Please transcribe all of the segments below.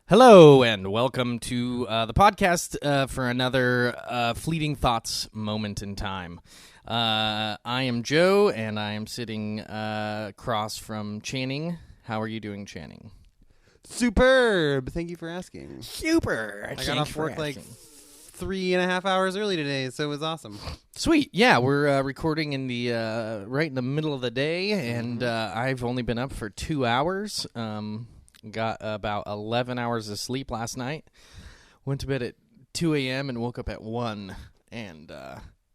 Hello and welcome to the podcast for another Fleeting Thoughts moment in time. I am Joe, and I am sitting across from Channing. How are you doing, Channing? Superb. Thank you for asking. Super. I got off work like 3.5 hours early today, so it was awesome. Sweet. Yeah, we're recording in the right in the middle of the day, and I've only been up for 2 hours. Got about 11 hours of sleep last night. Went to bed at 2 a.m. and woke up at 1, and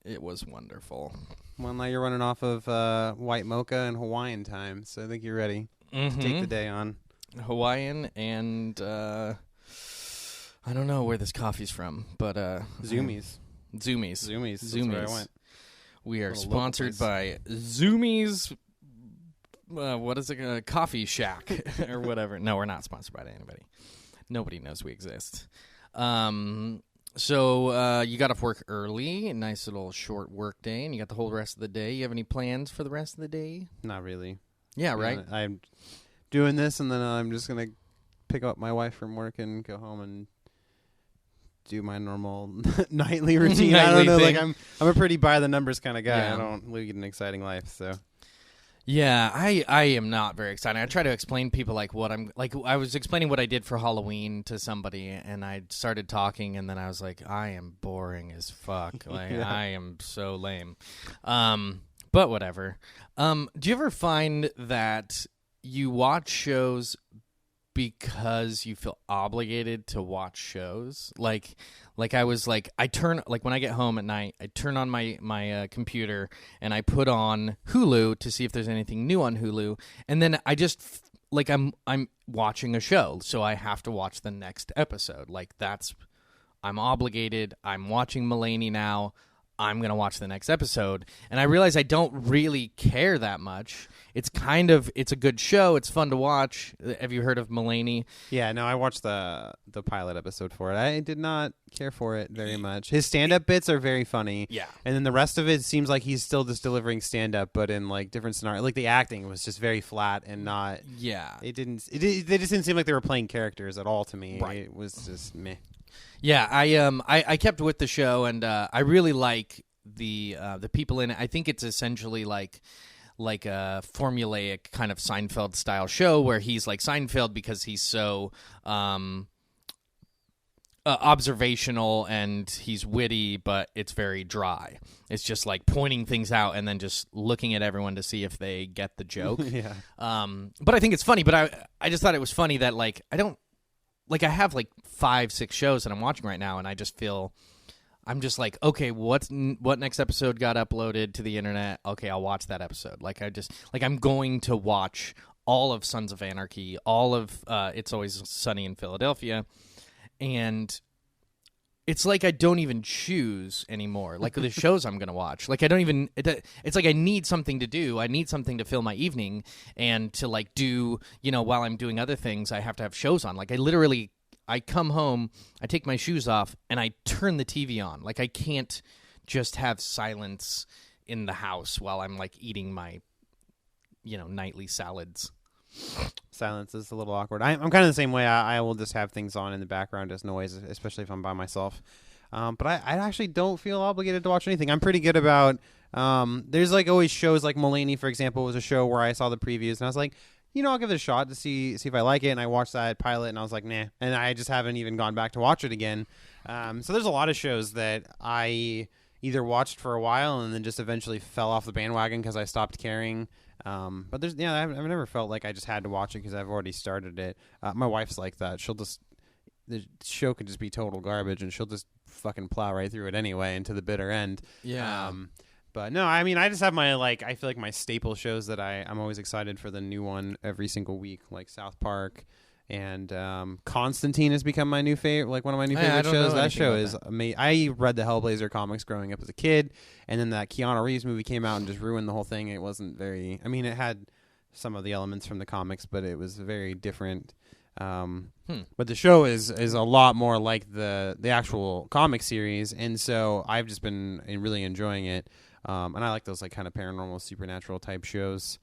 it was wonderful. Well, now you're running off of white mocha and Hawaiian time, so I think you're ready to take the day on. Hawaiian and I don't know where this coffee's from, but Zoomies. Zoomies. That's where I went. We are sponsored by Zoomies. What is it? Coffee Shack or whatever. No, we're not sponsored by anybody. Nobody knows we exist. So you got off work early, a nice little short work day, and you got the whole rest of the day. You have any plans for the rest of the day? Not really. Yeah, right? I'm doing this, and then I'm just going to pick up my wife from work and go home and do my normal nightly routine. I don't know. Thing. Like I'm a pretty by-the-numbers kind of guy. Yeah. I don't lead an exciting life, so... Yeah, I am not very excited. I try to explain people I was explaining what I did for Halloween to somebody, and I started talking, and then I was like, I am boring as fuck. Like Yeah. I am so lame. But whatever. Do you ever find that you watch shows because you feel obligated to watch shows? Like I was like, when I get home at night, I turn on my computer and I put on Hulu to see if there's anything new on Hulu, and then I just I'm watching a show, so I have to watch the next episode. I'm obligated. I'm watching Mulaney now. I'm going to watch the next episode. And I realize I don't really care that much. It's a good show. It's fun to watch. Have you heard of Mulaney? Yeah, no, I watched the pilot episode for it. I did not care for it very much. His stand-up bits are very funny. Yeah. And then the rest of it seems like he's still just delivering stand-up, but in like different scenarios. Like the acting was just very flat and not... Yeah. They just didn't seem like they were playing characters at all to me. Right. It was just meh. Yeah, I kept with the show, and I really like the people in it. I think it's essentially like a formulaic kind of Seinfeld style show where he's like Seinfeld because he's so observational and he's witty, but it's very dry. It's just like pointing things out and then just looking at everyone to see if they get the joke. Yeah. But I think it's funny. But I just thought it was funny that I have like 5-6 shows that I'm watching right now, and I just feel I'm just like, okay, what next episode got uploaded to the internet? Okay, I'll watch that episode. I'm going to watch all of Sons of Anarchy, all of It's Always Sunny in Philadelphia, and it's like I don't even choose anymore. Like the shows I'm going to watch. Like I don't even. It's like I need something to do. I need something to fill my evening, and to like do while I'm doing other things, I have to have shows on. Like I come home, I take my shoes off, and I turn the TV on. Like I can't just have silence in the house while I'm like eating my nightly salads. Silence is a little awkward. I'm kind of the same way. I will just have things on in the background as noise, especially if I'm by myself. But I actually don't feel obligated to watch anything. I'm pretty good about... there's like always shows like Mulaney, for example, was a show where I saw the previews, and I was like, I'll give it a shot to see if I like it. And I watched that pilot, and I was like, nah. And I just haven't even gone back to watch it again. So there's a lot of shows that I either watched for a while and then just eventually fell off the bandwagon because I stopped caring. But I've never felt like I just had to watch it because I've already started it. My wife's like that. The show could just be total garbage, and she'll just fucking plow right through it anyway and to the bitter end. Yeah. But no, I mean, I just have my I feel like my staple shows that I'm always excited for the new one every single week, like South Park. And Constantine has become my new favorite, like one of my new favorite shows. That show is amazing. I read the Hellblazer comics growing up as a kid, and then that Keanu Reeves movie came out and just ruined the whole thing. It wasn't very... I mean, it had some of the elements from the comics, but it was very different. But the show is a lot more like the actual comic series, and so I've just been really enjoying it. And I like those like kind of paranormal, supernatural type shows.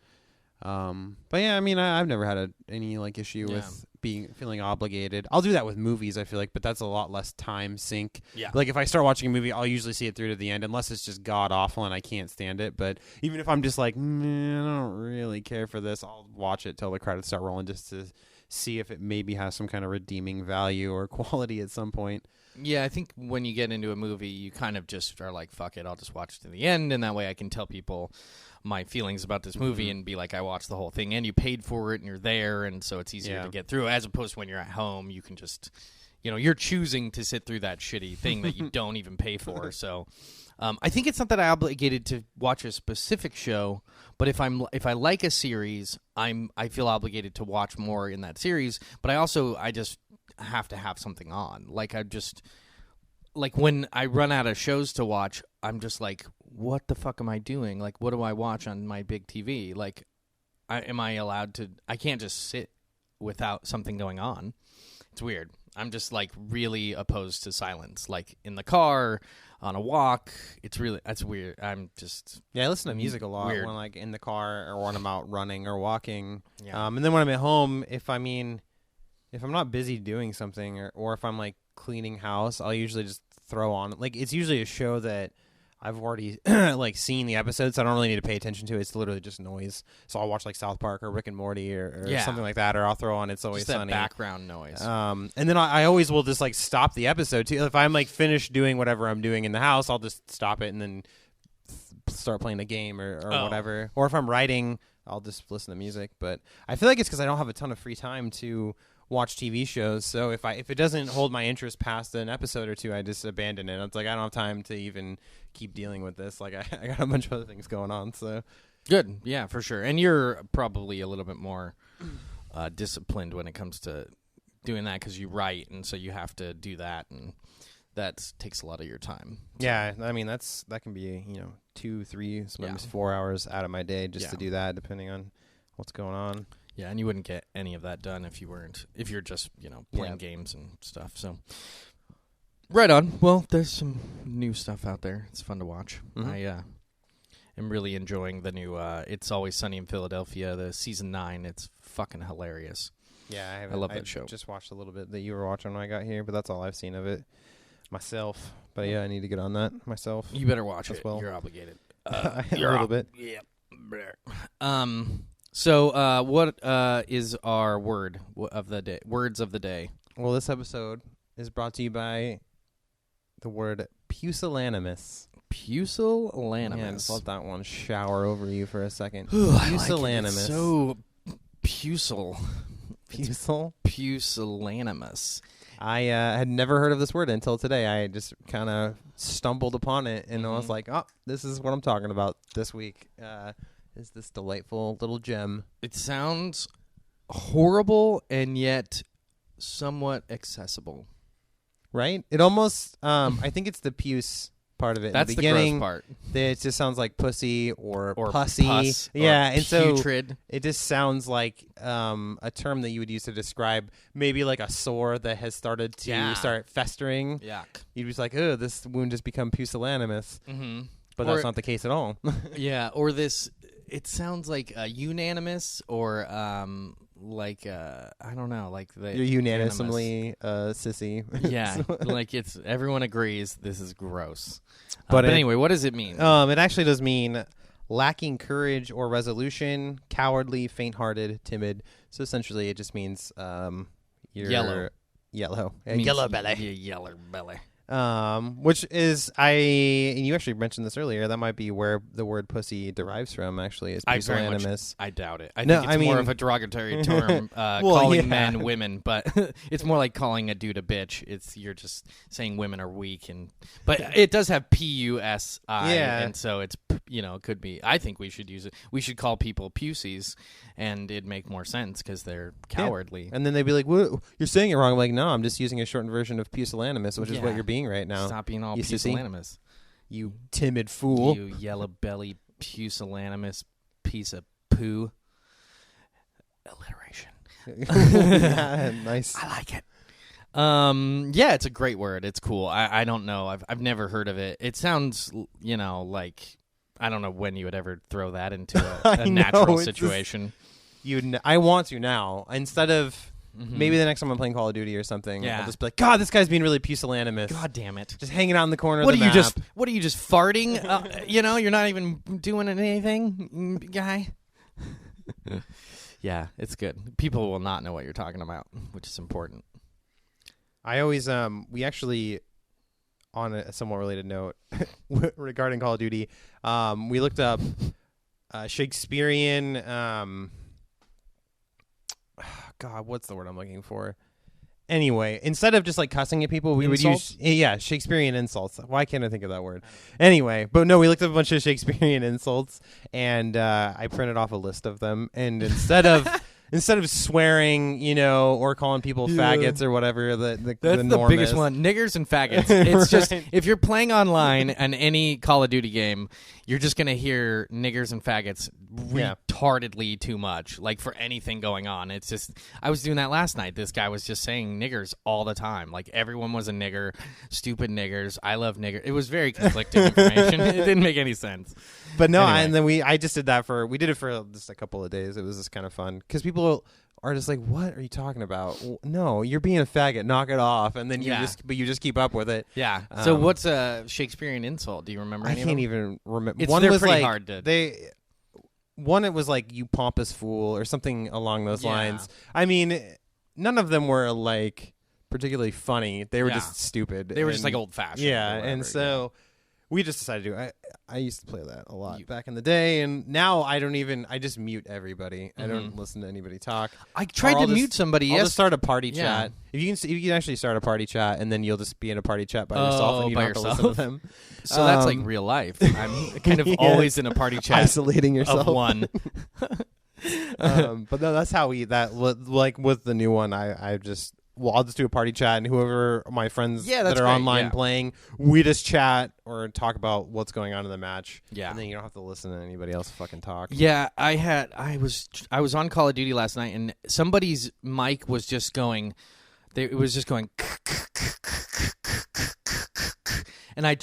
But yeah, I mean, I've never had any like issue with feeling obligated. I'll do that with movies, I feel like, but that's a lot less time sink. Yeah. Like if I start watching a movie, I'll usually see it through to the end, unless it's just god awful and I can't stand it. But even if I'm just like, man, I don't really care for this, I'll watch it till the credits start rolling just to see if it maybe has some kind of redeeming value or quality at some point. Yeah, I think when you get into a movie, you kind of just are like, fuck it, I'll just watch it to the end, and that way I can tell people my feelings about this movie and be like, I watched the whole thing, and you paid for it, and you're there, and so it's easier to get through, as opposed to when you're at home, you can just, you're choosing to sit through that shitty thing that you don't even pay for, so I think it's not that I'm obligated to watch a specific show, but if I like a series, I feel obligated to watch more in that series, but I just have to have something on. Like when I run out of shows to watch, I'm just like, what the fuck am I doing? Like, what do I watch on my big TV? Like, am I allowed to? I can't just sit without something going on. It's weird. I'm just like really opposed to silence. Like in the car, on a walk. That's weird. I'm just I listen to music a lot weird. when like in the car or when I'm out running or walking. Yeah. And then when I'm at home, if I'm not busy doing something or if I'm like cleaning house, I'll usually just throw on, like, it's usually a show that I've already like seen the episodes, so I don't really need to pay attention to it. It's literally just noise. So I'll watch like South Park or Rick and Morty or something like that, or I'll throw on It's Always just that Sunny. background noise. And then I always will just like stop the episode too. If I'm like finished doing whatever I'm doing in the house, I'll just stop it and then start playing a game or whatever. Or if I'm writing, I'll just listen to music. But I feel like it's because I don't have a ton of free time to watch TV shows. So if it doesn't hold my interest past an episode or two, I just abandon it. It's like I don't have time to even keep dealing with this. Like I got a bunch of other things going on. So good, yeah, for sure. And you're probably a little bit more disciplined when it comes to doing that because you write, and so you have to do that, and that takes a lot of your time. Yeah, I mean that can be 2, 3, sometimes 4 hours out of my day just to do that, depending on what's going on. Yeah, and you wouldn't get any of that done if you're just playing games and stuff. So, right on. Well, there's some new stuff out there. It's fun to watch. Mm-hmm. I am really enjoying the new It's Always Sunny in Philadelphia, the season 9. It's fucking hilarious. Yeah, I love that show. Just watched a little bit that you were watching when I got here, but that's all I've seen of it myself. But yeah, I need to get on that myself. You better watch as it. well. You're obligated. A little bit. Yeah. So, what is our word of the day? Words of the day. Well, this episode is brought to you by the word pusillanimous. Pusillanimous. Yeah, just let that one shower over you for a second. Pusillanimous. So pusil. Pusillanimous. I had never heard of this word until today. I just kind of stumbled upon it, and I was like, oh, this is what I'm talking about this week. Is this delightful little gem. It sounds horrible and yet somewhat accessible. Right? It almost, I think it's the puce part of it. That's in the beginning, gross part. It just sounds like pussy or pussy. Pus, yeah, or and putrid. So it just sounds like a term that you would use to describe maybe like a sore that has started to start festering. Yuck. You'd be like, oh, this wound just become pusillanimous. Mm-hmm. But that's not the case at all. Yeah, or this, it sounds like unanimous or like I don't know, like the you're unanimously sissy. Yeah, like it's everyone agrees this is gross. But anyway, what does it mean? It actually does mean lacking courage or resolution, cowardly, faint-hearted, timid. So essentially, it just means you're yellow, yellow belly, yellow belly. Which is and you actually mentioned this earlier. That might be where the word pussy derives from. Actually, is pusillanimous. I doubt it. I think it's more of a derogatory term, calling men women, but it's more like calling a dude a bitch. You're just saying women are weak, but it does have pusi, and so it's it could be. I think we should use it. We should call people pussies, and it'd make more sense because they're cowardly. Yeah. And then they'd be like, "Well, you're saying it wrong." I'm like, no, I'm just using a shortened version of pusillanimous, which is what you're being right now. Stop being all pusillanimous. You timid fool. You yellow belly pusillanimous piece of poo. Alliteration. Yeah, nice. I like it. Yeah, it's a great word. It's cool. I don't know. I've never heard of it. It sounds, like I don't know when you would ever throw that into a natural situation. I want to now. Instead of Maybe the next time I'm playing Call of Duty or something, Yeah. I'll just be like, God, this guy's being really pusillanimous. God damn it. Just hanging out in the corner What of are the you map. What are you just farting? You're not even doing anything, guy. Yeah, it's good. People will not know what you're talking about, which is important. I always we actually, on a somewhat related note regarding Call of Duty, we looked up Shakespearean God, what's the word I'm looking for? Anyway, instead of just like cussing at people, we Insults? would use Shakespearean insults. Why can't I think of that word? Anyway, but no, we looked up a bunch of Shakespearean insults, and I printed off a list of them. And instead of swearing, or calling people faggots or whatever, that's the the norm biggest is. one. Niggers and faggots. It's just Right. if you're playing online on any Call of Duty game, you're just gonna hear niggers and faggots Yeah. retardedly too much. Like for anything going on, it's just. I was doing that last night. This guy was just saying niggers all the time. Like everyone was a nigger. Stupid niggers. I love nigger. It was very conflicting information. It didn't make any sense. But no, Anyway. and then I just did that we did it for just a couple of days. It was just kind of fun because people are just like, "What are you talking about? No, you're being a faggot. Knock it off." And then you just keep up with it. Yeah. So what's a Shakespearean insult? Do you remember? I any of can't them? even remember. It's One they're was pretty like hard to. it was like "you pompous fool" or something along those Yeah. lines. I mean, none of them were like particularly funny. They were Yeah. just stupid. They were just and- like old fashioned. Yeah, and so we just decided to do it. I used to play that a lot back in the day, and now I just mute everybody. I don't listen to anybody talk. I tried Or to I'll mute somebody. I'll just start a party Yeah. chat. If you can actually start a party chat, and then you'll just be in a party chat by yourself, and you by don't have to listen yourself. to them. So that's like real life. I'm kind of Yeah. always in a party chat Isolating yourself. of one. But no, that's how like with the new one. I'll just do a party chat, and whoever my friends Yeah, that that's are great, online yeah. playing, we just chat or talk about what's going on in the match. Yeah. And then you don't have to listen to anybody else fucking talk. Yeah, I was on Call of Duty last night, and somebody's mic was just going. It was just going. And I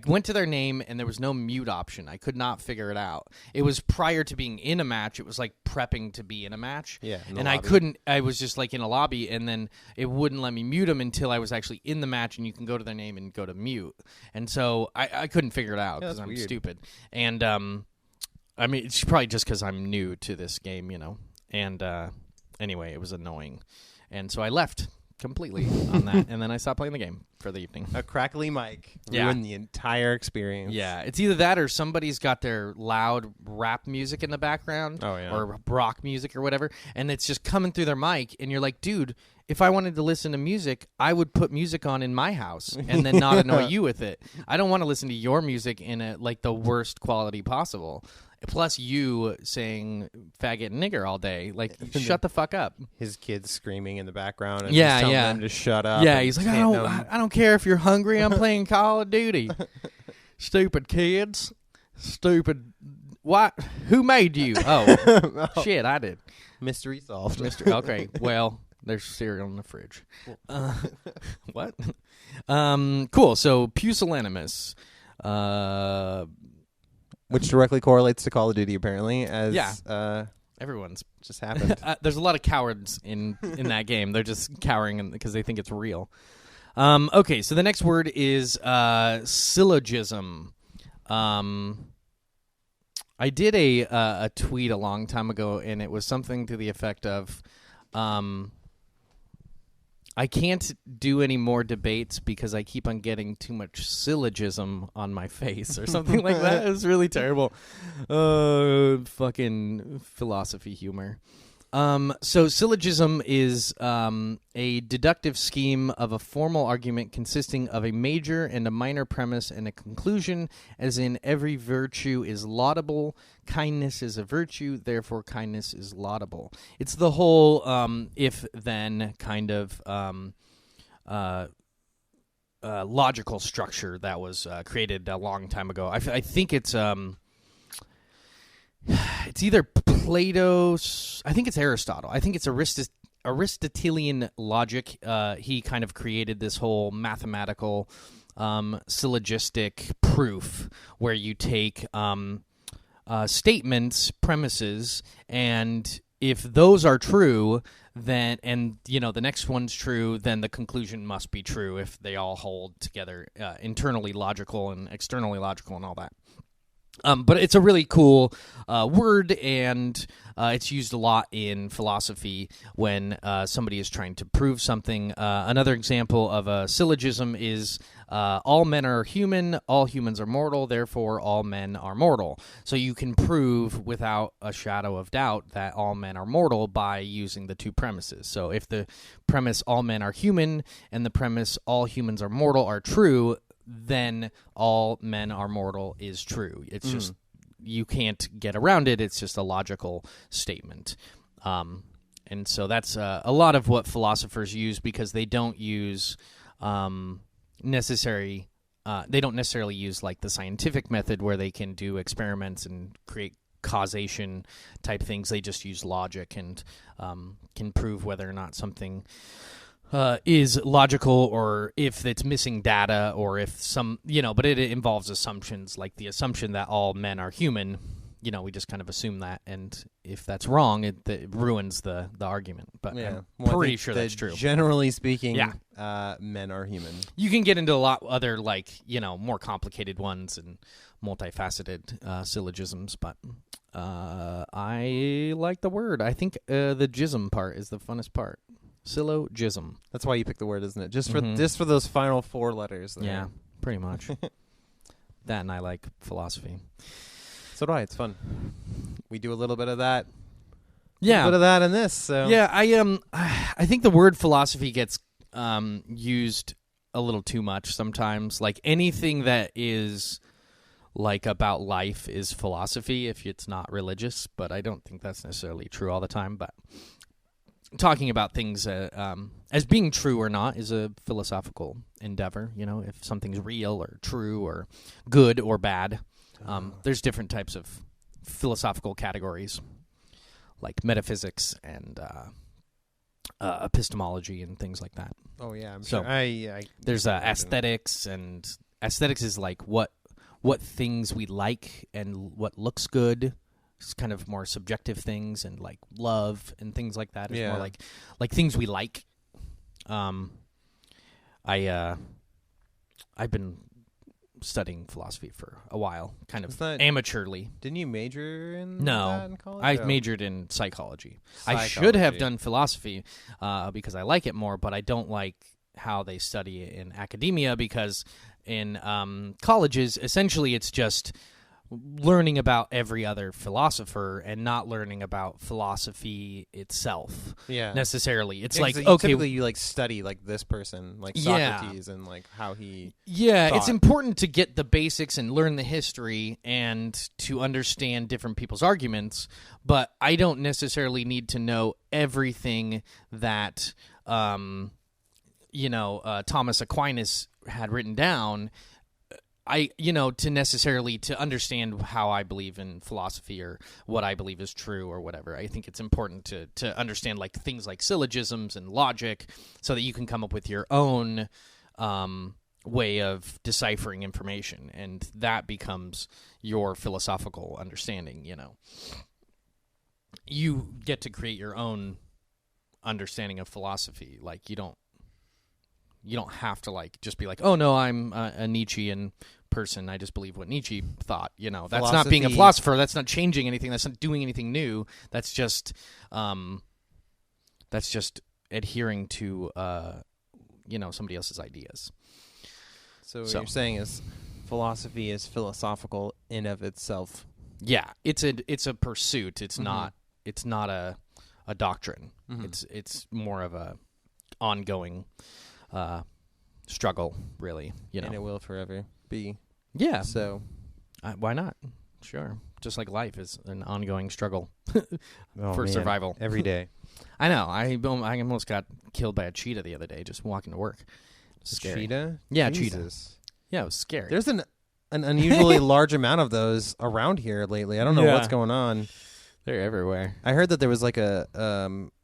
went to their name, and there was no mute option. I could not figure it out. It was prior to being in a match. It was like prepping to be in a match. Yeah, in the and lobby. I was just like in a lobby, and then it wouldn't let me mute them until I was actually in the match, and you can go to their name and go to mute. And so I couldn't figure it out because that's I'm weird. stupid. And I mean, it's probably just because I'm new to this game, And anyway, it was annoying. And so I left completely on that, and then I stopped playing the game for the evening. A crackly mic Yeah. ruined the entire experience. Yeah, it's either that or somebody's got their loud rap music in the background, Oh, yeah. or rock music or whatever, and it's just coming through their mic, and you're like, dude, if I wanted to listen to music, I would put music on in my house and then not annoy you with it. I don't want to listen to your music in the worst quality possible. Plus you saying faggot and nigger all day. Like, shut the fuck up. His kids screaming in the background. And Yeah, just telling yeah. them to shut up. Yeah, and he's like, hitting I them. don't care if you're hungry. I'm playing Call of Duty. Stupid kids. Stupid. What? Who made you? Oh, shit, I did. Mystery solved. Okay, well, there's cereal in the fridge. What? Cool. So Pusilanimous. Which directly correlates to Call of Duty, apparently, as Everyone's. just happened. There's a lot of cowards in that game. They're just cowering because they think it's real. Okay, so the next word is syllogism. I did a tweet a long time ago, and it was something to the effect of, I can't do any more debates because I keep on getting too much syllogism on my face or something like that. It was really terrible. Fucking philosophy humor. So syllogism is a deductive scheme of a formal argument consisting of a major and a minor premise and a conclusion, as in every virtue is laudable, kindness is a virtue, therefore kindness is laudable. It's the whole if-then kind of logical structure that was created a long time ago. I think it's either Plato's. I think it's Aristotle. I think it's Aristotelian logic. He kind of created this whole mathematical syllogistic proof where you take statements, premises, and if those are true, then and the next one's true, then the conclusion must be true if they all hold together, internally logical and externally logical and all that. But it's a really cool word, and it's used a lot in philosophy when somebody is trying to prove something. Another example of a syllogism is all men are human, all humans are mortal, therefore all men are mortal. So you can prove without a shadow of doubt that all men are mortal by using the two premises. So if the premise all men are human and the premise all humans are mortal are true, then all men are mortal is true. It's just, you can't get around it. It's just a logical statement. And so that's a lot of what philosophers use, because they don't use necessarily use like the scientific method where they can do experiments and create causation type things. They just use logic and can prove whether or not something is logical, or if it's missing data, or if but it involves assumptions, like the assumption that all men are human. We just kind of assume that, and if that's wrong, it ruins the argument. But I'm pretty sure that's true. Generally speaking, men are human. You can get into a lot other, more complicated ones and multifaceted syllogisms, but I like the word. I think the jism part is the funnest part. Syllogism. That's why you picked the word, isn't it? Just for those final 4 letters. There. Yeah, pretty much. That, and I like philosophy. So do I. It's fun. We do a little bit of that. Yeah, a little bit of that in this. So yeah, I think the word philosophy gets used a little too much sometimes. Like anything that is like about life is philosophy if it's not religious, but I don't think that's necessarily true all the time. But talking about things as being true or not is a philosophical endeavor. If something's real or true or good or bad. There's different types of philosophical categories, like metaphysics and epistemology and things like that. Oh yeah, I'm so sure. There's aesthetics, and aesthetics is like what things we like and what looks good. It's kind of more subjective things, and like love and things like that. It's more like things we like. I've been studying philosophy for a while, kind of amateurly. Didn't you major in that in college? I majored in psychology. I should have done philosophy because I like it more, but I don't like how they study it in academia, because in colleges, essentially it's just learning about every other philosopher and not learning about philosophy itself necessarily. It's like, okay, typically you like study like this person, like Socrates, and like how he thought. It's important to get the basics and learn the history and to understand different people's arguments, but I don't necessarily need to know everything that Thomas Aquinas had written down. To understand how I believe in philosophy or what I believe is true or whatever. I think it's important to understand like things like syllogisms and logic, so that you can come up with your own way of deciphering information, and that becomes your philosophical understanding. You get to create your own understanding of philosophy. Like you don't have to like just be like, oh no, I'm a Nietzschean person. I just believe what Nietzsche thought. That's not being a philosopher. That's not changing anything. That's not doing anything new. That's just adhering to somebody else's ideas. So what you're saying is philosophy is philosophical in of itself. Yeah, it's a pursuit. It's not a doctrine. It's more of a ongoing struggle, really, and it will forever be. Yeah. So, why not? Sure. Just like life is an ongoing struggle for man. Survival Every day. I know. I almost got killed by a cheetah the other day just walking to work. Scary. Cheetah? Yeah, Jesus. cheetah. Yeah, it was scary. There's an unusually large amount of those around here lately. I don't know what's going on. They're everywhere. I heard that there was like a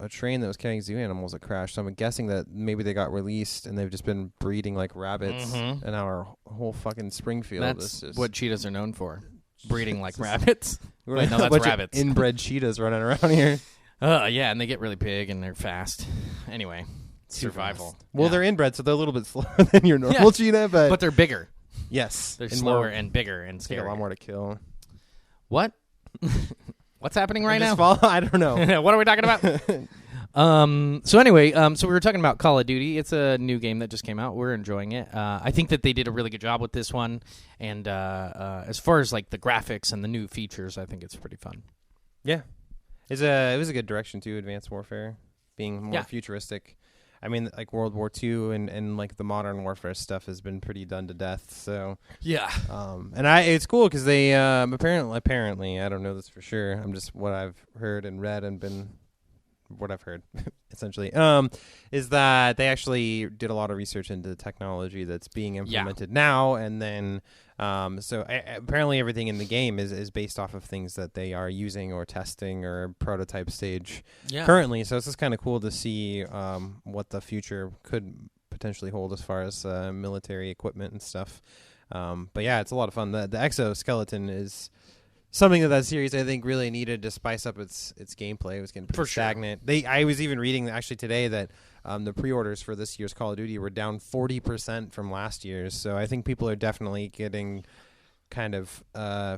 train that was carrying zoo animals that crashed. So I'm guessing that maybe they got released and they've just been breeding like rabbits. And our whole fucking Springfield. That's what cheetahs are known for. Breeding like rabbits. Wait, no, that's rabbits. Inbred cheetahs running around here. Yeah, and they get really big and they're fast. Anyway, survival. Well, Yeah. they're inbred, so they're a little bit slower than your normal cheetah, but they're bigger. yes, They're and slower more, and bigger and take a scarier. lot more to kill. What? What's happening right now? I don't know. What are we talking about? So anyway, so we were talking about Call of Duty. It's a new game that just came out. We're enjoying it. I think that they did a really good job with this one. And as far as like the graphics and the new features, I think it's pretty fun. Yeah, it was a good direction too. Advanced Warfare being more futuristic. I mean, like World War II and like the modern warfare stuff has been pretty done to death. So yeah, and it's cool because they apparently I don't know this for sure. I'm just what I've heard and read and been what I've heard essentially is that they actually did a lot of research into the technology that's being implemented now, and then apparently everything in the game is based off of things that they are using or testing or prototype stage currently. So it's just kind of cool to see what the future could potentially hold as far as military equipment and stuff. But yeah, it's a lot of fun. The exoskeleton is something that series I think really needed to spice up its gameplay. It was getting pretty stagnant. I was even reading actually today that the pre-orders for this year's Call of Duty were down 40% from last year's. So I think people are definitely getting kind of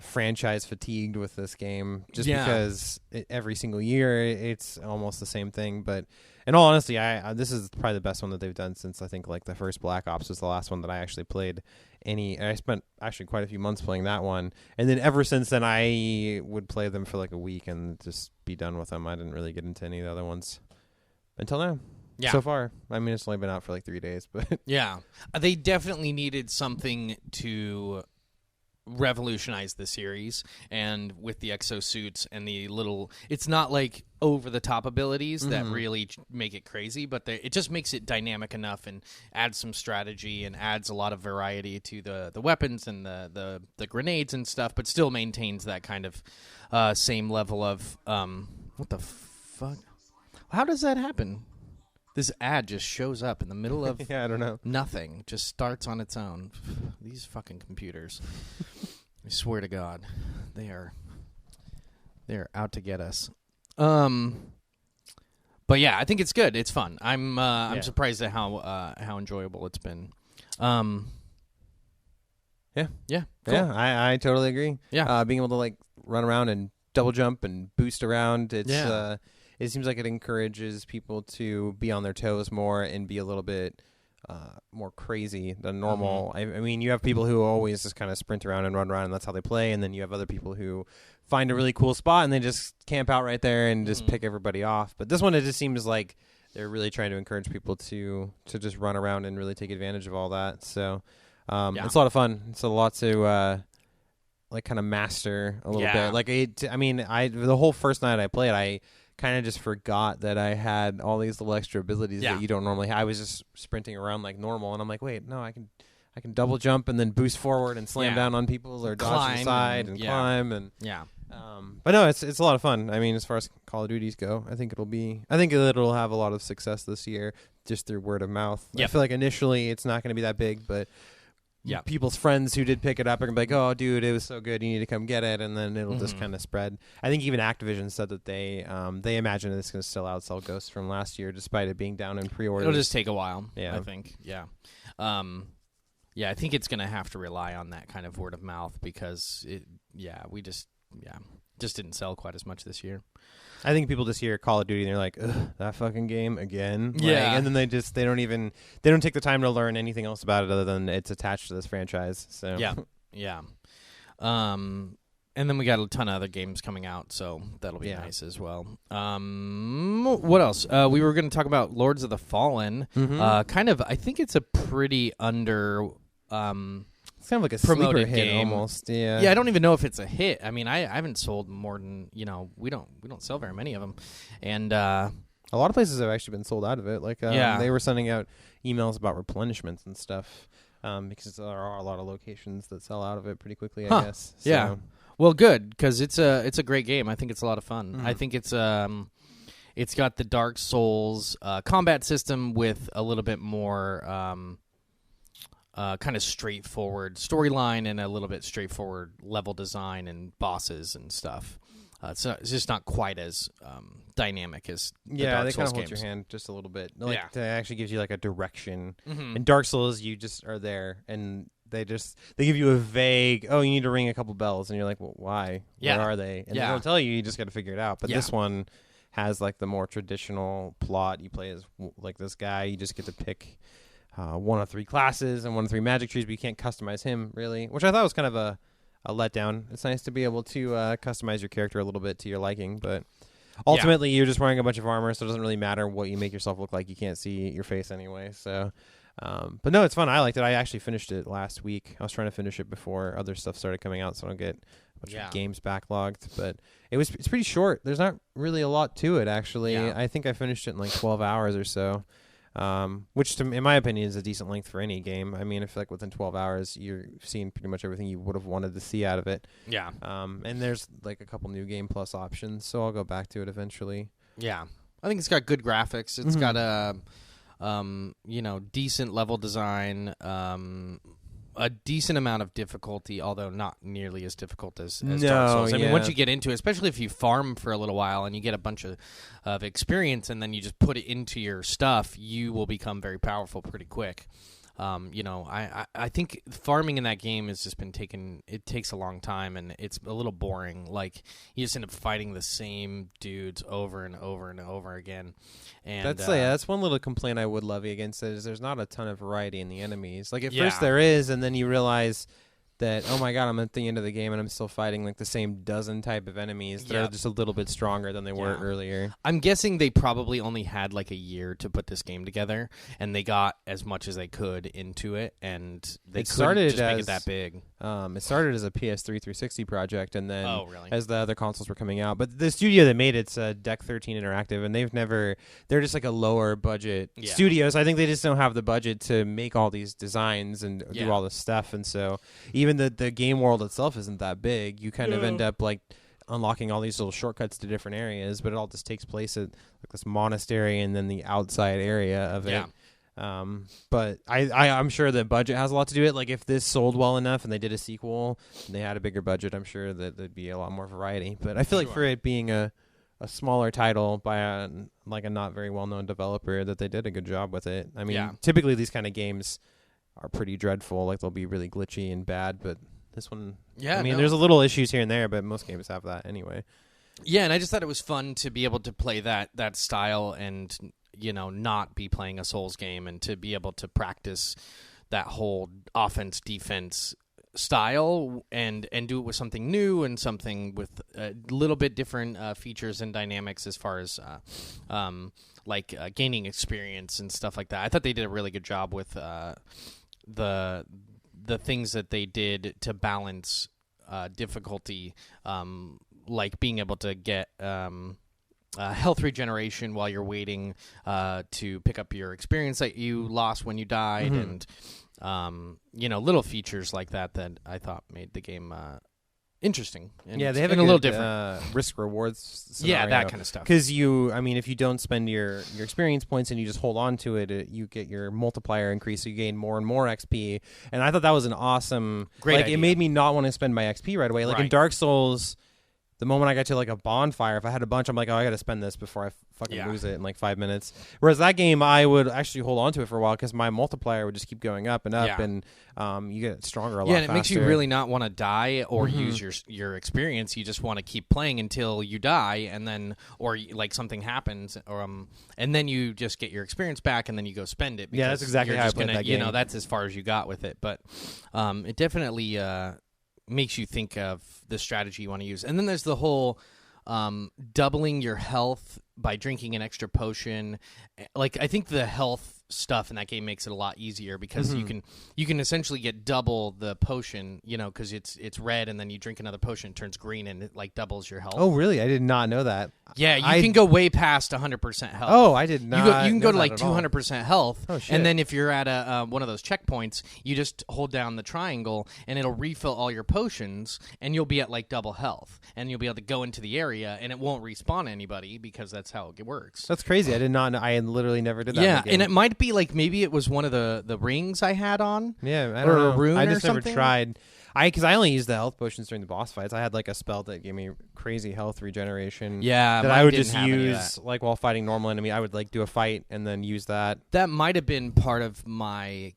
franchise fatigued with this game just because every single year it's almost the same thing. But in all honesty, this is probably the best one that they've done since I think like the first Black Ops was the last one that I actually played. I spent actually quite a few months playing that one, and then ever since then I would play them for like a week and just be done with them. I didn't really get into any of the other ones until now. Yeah. So far, I mean, it's only been out for like 3 days, but yeah, they definitely needed something to revolutionize the series, and with the exosuits and the little, it's not like over the top abilities that really make it crazy, but it just makes it dynamic enough and adds some strategy and adds a lot of variety to the weapons and the grenades and stuff, but still maintains that kind of same level of what the fuck? How does that happen? This ad just shows up in the middle of I don't know. Nothing. Just starts on its own. These fucking computers. I swear to God, they are out to get us. But yeah, I think it's good. It's fun. I'm surprised at how enjoyable it's been. Yeah. Cool. Yeah, I totally agree. Yeah. Being able to like run around and double jump and boost around, it seems like it encourages people to be on their toes more and be a little bit more crazy than normal. I mean, you have people who always just kind of sprint around and run around, and that's how they play. And then you have other people who find a really cool spot and they just camp out right there and just pick everybody off. But this one, it just seems like they're really trying to encourage people to just run around and really take advantage of all that. So it's a lot of fun. It's a lot to like kind of master a little bit. Like the whole first night I played, I kind of just forgot that I had all these little extra abilities that you don't normally have. I was just sprinting around like normal, and I'm like, wait, no, I can double jump and then boost forward and slam down on people or dodge to the side and climb and but no, it's a lot of fun. I mean, as far as Call of Duties go, I think it'll have a lot of success this year just through word of mouth. I feel like initially it's not going to be that big, but people's friends who did pick it up are going to be like, oh, dude, it was so good, you need to come get it, and then it'll just kind of spread. I think even Activision said that they imagine it's going to still outsell Ghost from last year, despite it being down in pre-orders. It'll just take a while, I think. Yeah. I think it's going to have to rely on that kind of word of mouth because we just didn't sell quite as much this year. I think people just hear Call of Duty and they're like, ugh, that fucking game again. And then they don't take the time to learn anything else about it other than it's attached to this franchise. So yeah. And then we got a ton of other games coming out, so that'll be nice as well. What else? We were going to talk about Lords of the Fallen. Kind of, I think it's a pretty under it's kind of like a sleeper hit game. Almost. Yeah, I don't even know if it's a hit. I mean, I haven't sold more than, we don't sell very many of them. And a lot of places have actually been sold out of it. Like they were sending out emails about replenishments and stuff because there are a lot of locations that sell out of it pretty quickly, I guess. So. Yeah. Well, good, because it's a great game. I think it's a lot of fun. I think it's got the Dark Souls combat system with a little bit more kind of straightforward storyline and a little bit straightforward level design and bosses and stuff. it's just not quite as dynamic as the Yeah, Dark they kind Souls of hold games. your hand just a little bit. Like, Yeah. it actually gives you like a direction. Mhm. In Dark Souls, you just are there, and they give you a vague, oh, you need to ring a couple bells, and you're like, well, why? Yeah. Where are they? And they Yeah. don't tell you. You just got to figure it out. But Yeah. this one has like the more traditional plot. You play as like this guy. You just get to pick one of 3 classes and one of 3 magic trees, but you can't customize him really, which I thought was kind of a letdown. It's nice to be able to customize your character a little bit to your liking, but ultimately you're just wearing a bunch of armor, so it doesn't really matter what you make yourself look like. You can't see your face anyway. So, but no, it's fun. I liked it. I actually finished it last week. I was trying to finish it before other stuff started coming out, so I don't get a bunch of games backlogged. But it's pretty short. There's not really a lot to it, actually. Yeah. I think I finished it in like 12 hours or so. Which, in my opinion, is a decent length for any game. I mean, if like within 12 hours you're seeing pretty much everything you would have wanted to see out of it. Yeah. And there's like a couple new Game Plus options, so I'll go back to it eventually. Yeah. I think it's got good graphics. It's got a, decent level design, a decent amount of difficulty, although not nearly as difficult as Dark Souls. I mean, once you get into it, especially if you farm for a little while and you get a bunch of experience and then you just put it into your stuff, you will become very powerful pretty quick. I think farming in that game has just been it takes a long time, and it's a little boring. Like, you just end up fighting the same dudes over and over and over again. And that's one little complaint I would levy against it, is there's not a ton of variety in the enemies. Like, at first there is, and then you realize that, oh my god, I'm at the end of the game and I'm still fighting like the same dozen type of enemies that are just a little bit stronger than they were earlier. I'm guessing they probably only had like a year to put this game together, and they got as much as they could into it, and they couldn't just make it that big. It started as a PS3 360 project, and then as the other consoles were coming out. But the studio that made it's Deck 13 Interactive, and they're just like a lower budget studio, so I think they just don't have the budget to make all these designs and do all this stuff, and so even the game world itself isn't that big. You kind of end up like unlocking all these little shortcuts to different areas, but it all just takes place at like this monastery and then the outside area of it. But I'm sure the budget has a lot to do with it. Like, if this sold well enough and they did a sequel and they had a bigger budget, I'm sure that there'd be a lot more variety. But I feel like for it being a smaller title by a not very well-known developer, that they did a good job with it. I mean, typically these kind of games are pretty dreadful. Like, they'll be really glitchy and bad, but this one, there's a little issues here and there, but most games have that anyway. Yeah, and I just thought it was fun to be able to play that style and, not be playing a Souls game, and to be able to practice that whole offense-defense style and do it with something new and something with a little bit different features and dynamics as far as gaining experience and stuff like that. I thought they did a really good job with the things that they did to balance difficulty, like being able to get health regeneration while you're waiting to pick up your experience that you lost when you died, and little features like that I thought made the game interesting. And they have a little different risk rewards scenario. that kind of stuff. Because if you don't spend your experience points and you just hold on to it, you get your multiplier increase, so you gain more and more XP. And I thought that was an awesome, great idea. It made me not want to spend my XP right away. Like in Dark Souls, the moment I got to like a bonfire, if I had a bunch, I'm like, oh, I got to spend this before I fucking lose it in like 5 minutes. Whereas that game, I would actually hold on to it for a while because my multiplier would just keep going up and up, and you get stronger a lot faster. Yeah, and it makes you really not want to die or use your experience. You just want to keep playing until you die, and then like something happens, and then you just get your experience back, and then you go spend it. Yeah, that's exactly how I played that game. That's as far as you got with it, but it definitely makes you think of the strategy you want to use. And then there's the whole doubling your health by drinking an extra potion. Like, I think the health stuff in that game makes it a lot easier because you can essentially get double the potion, because it's red, and then you drink another potion, it turns green, and it like doubles your health. Oh, really? I did not know that. Yeah, you can go way past 100% health. Oh, I did not. You can go to like 200% health. Oh, shit. And then if you're at one of those checkpoints, you just hold down the triangle, and it'll refill all your potions, and you'll be at like double health, and you'll be able to go into the area, and it won't respawn anybody because that's how it works. That's crazy. I did not know. I literally never did that. Yeah, and it might be like maybe it was one of the rings I had on. Yeah, I don't know. A rune I just or never something? tried. Because I only used the health potions during the boss fights. I had like a spell that gave me crazy health regeneration. Yeah, that mine I would didn't just have any of use that. like while fighting normal enemy. I would like do a fight and then use that. That might have been part of my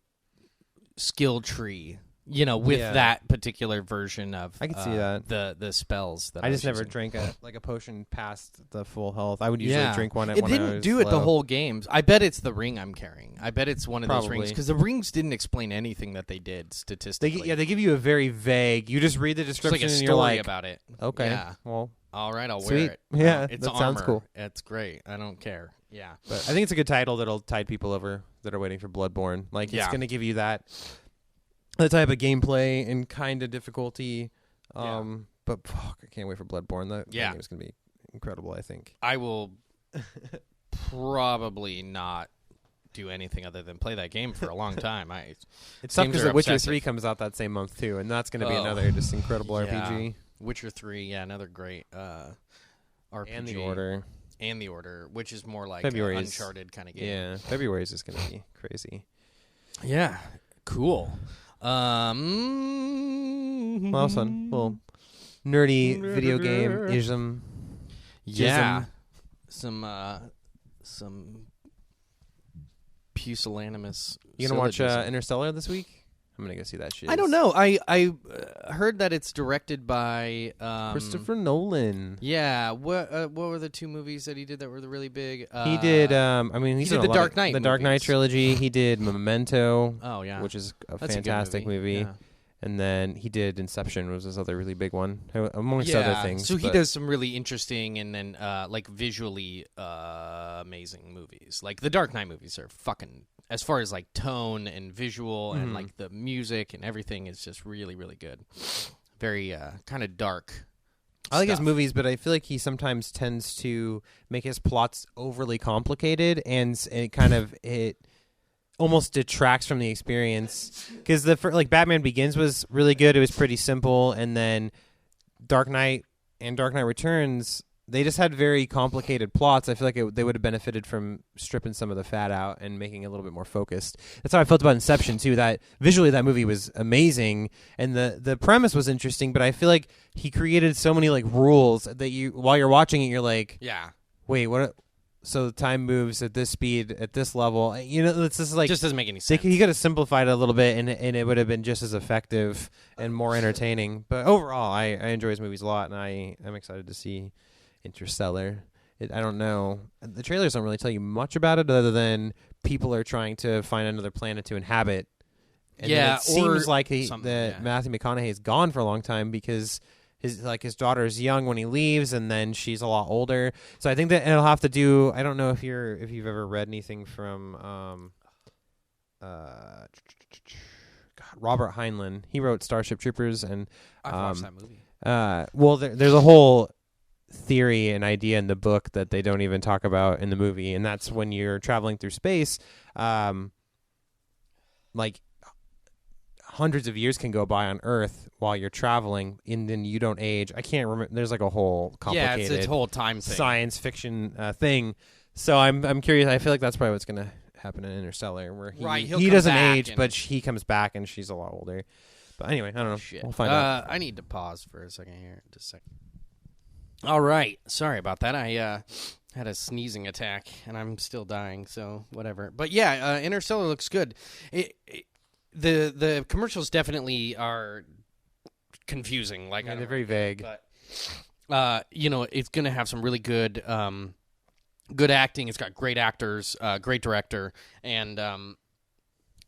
skill tree, with that particular version of I could see that. the spells that I I just was never using. drank a potion past the full health. I would usually drink one. It when I didn't was do it the low. whole games. I bet it's the ring I'm carrying. I bet it's one of those rings Probably. because the rings didn't explain anything that they did statistically. They give you a very vague. You just read the It's description like a and story you're like, about it. okay, Yeah. well, All right, I'll Sweet. wear it. Yeah, It's that sounds armor. cool. It's great. I don't care. Yeah. but I think it's a good title that'll tide people over that are waiting for Bloodborne. Like it's going to give you that type of gameplay and kind of difficulty. But fuck, I can't wait for Bloodborne. That game is going to be incredible, I think. I will probably not do anything other than play that game for a long time. It's tough games because are The Witcher obsessive. 3 comes out that same month too, and that's going to be another just incredible RPG. Witcher 3, another great RPG. And The Order. And The Order, which is more like February an is- Uncharted kind of game. Yeah, February is just going to be crazy. Yeah. Cool. Well, fun. Little nerdy video game ism. Yeah. Some pusillanimous. You gonna watch syllogism. Interstellar this week? I'm gonna go see that shit. I don't know. I heard that it's directed by Christopher Nolan. Yeah. What were the two movies that he did that were really big? He did. He did did the Dark Knight the Dark Knight movies. trilogy. He did Memento. Oh yeah, which is a That's fantastic a good movie. Yeah. And then he did Inception, was this other really big one, amongst other things. So he but- does some really interesting and then like visually amazing movies. Like the Dark Knight movies are fucking, as far as like tone and visual and like the music and everything is just really, really good. Very kind of dark. I like his stuff. movies, but I feel like he sometimes tends to make his plots overly complicated, and it almost detracts from the experience. Because like Batman Begins was really good; it was pretty simple, and then Dark Knight and Dark Knight Returns, they just had very complicated plots. I feel like they would have benefited from stripping some of the fat out and making it a little bit more focused. That's how I felt about Inception too. That visually, that movie was amazing, and the premise was interesting. But I feel like he created so many like rules that while you're watching it, you're like, Yeah. wait, what? So the time moves at this speed, at this level. It's just like Just doesn't make any sense. he could have simplified it a little bit, and it would have been just as effective and more entertaining. But overall, I enjoy his movies a lot, and I'm excited to see Interstellar. I don't know. The trailers don't really tell you much about it, other than people are trying to find another planet to inhabit. And then it seems like Matthew McConaughey is gone for a long time because his daughter is young when he leaves, and then she's a lot older. So I think that it'll have to do. I don't know if you've ever read anything from Robert Heinlein. He wrote Starship Troopers, and I've watched that movie. well, there's a whole theory and idea in the book that they don't even talk about in the movie, and that's when you're traveling through space, like hundreds of years can go by on Earth while you're traveling, and then you don't age. I can't remember. There's like a whole complicated it's whole time thing. science fiction thing. So I'm curious. I feel like that's probably what's gonna happen in Interstellar, where he he'll he come doesn't back age, and- but he comes back and she's a lot older. But anyway, I don't know. Shit. We'll find out. I need to pause for a second here. Just a second. All right. Sorry about that. I had a sneezing attack, and I'm still dying, so whatever. But yeah, Interstellar looks good. The commercials definitely are confusing. Like Yeah, they're very vague. But it's going to have some really good good acting. It's got great actors, great director, and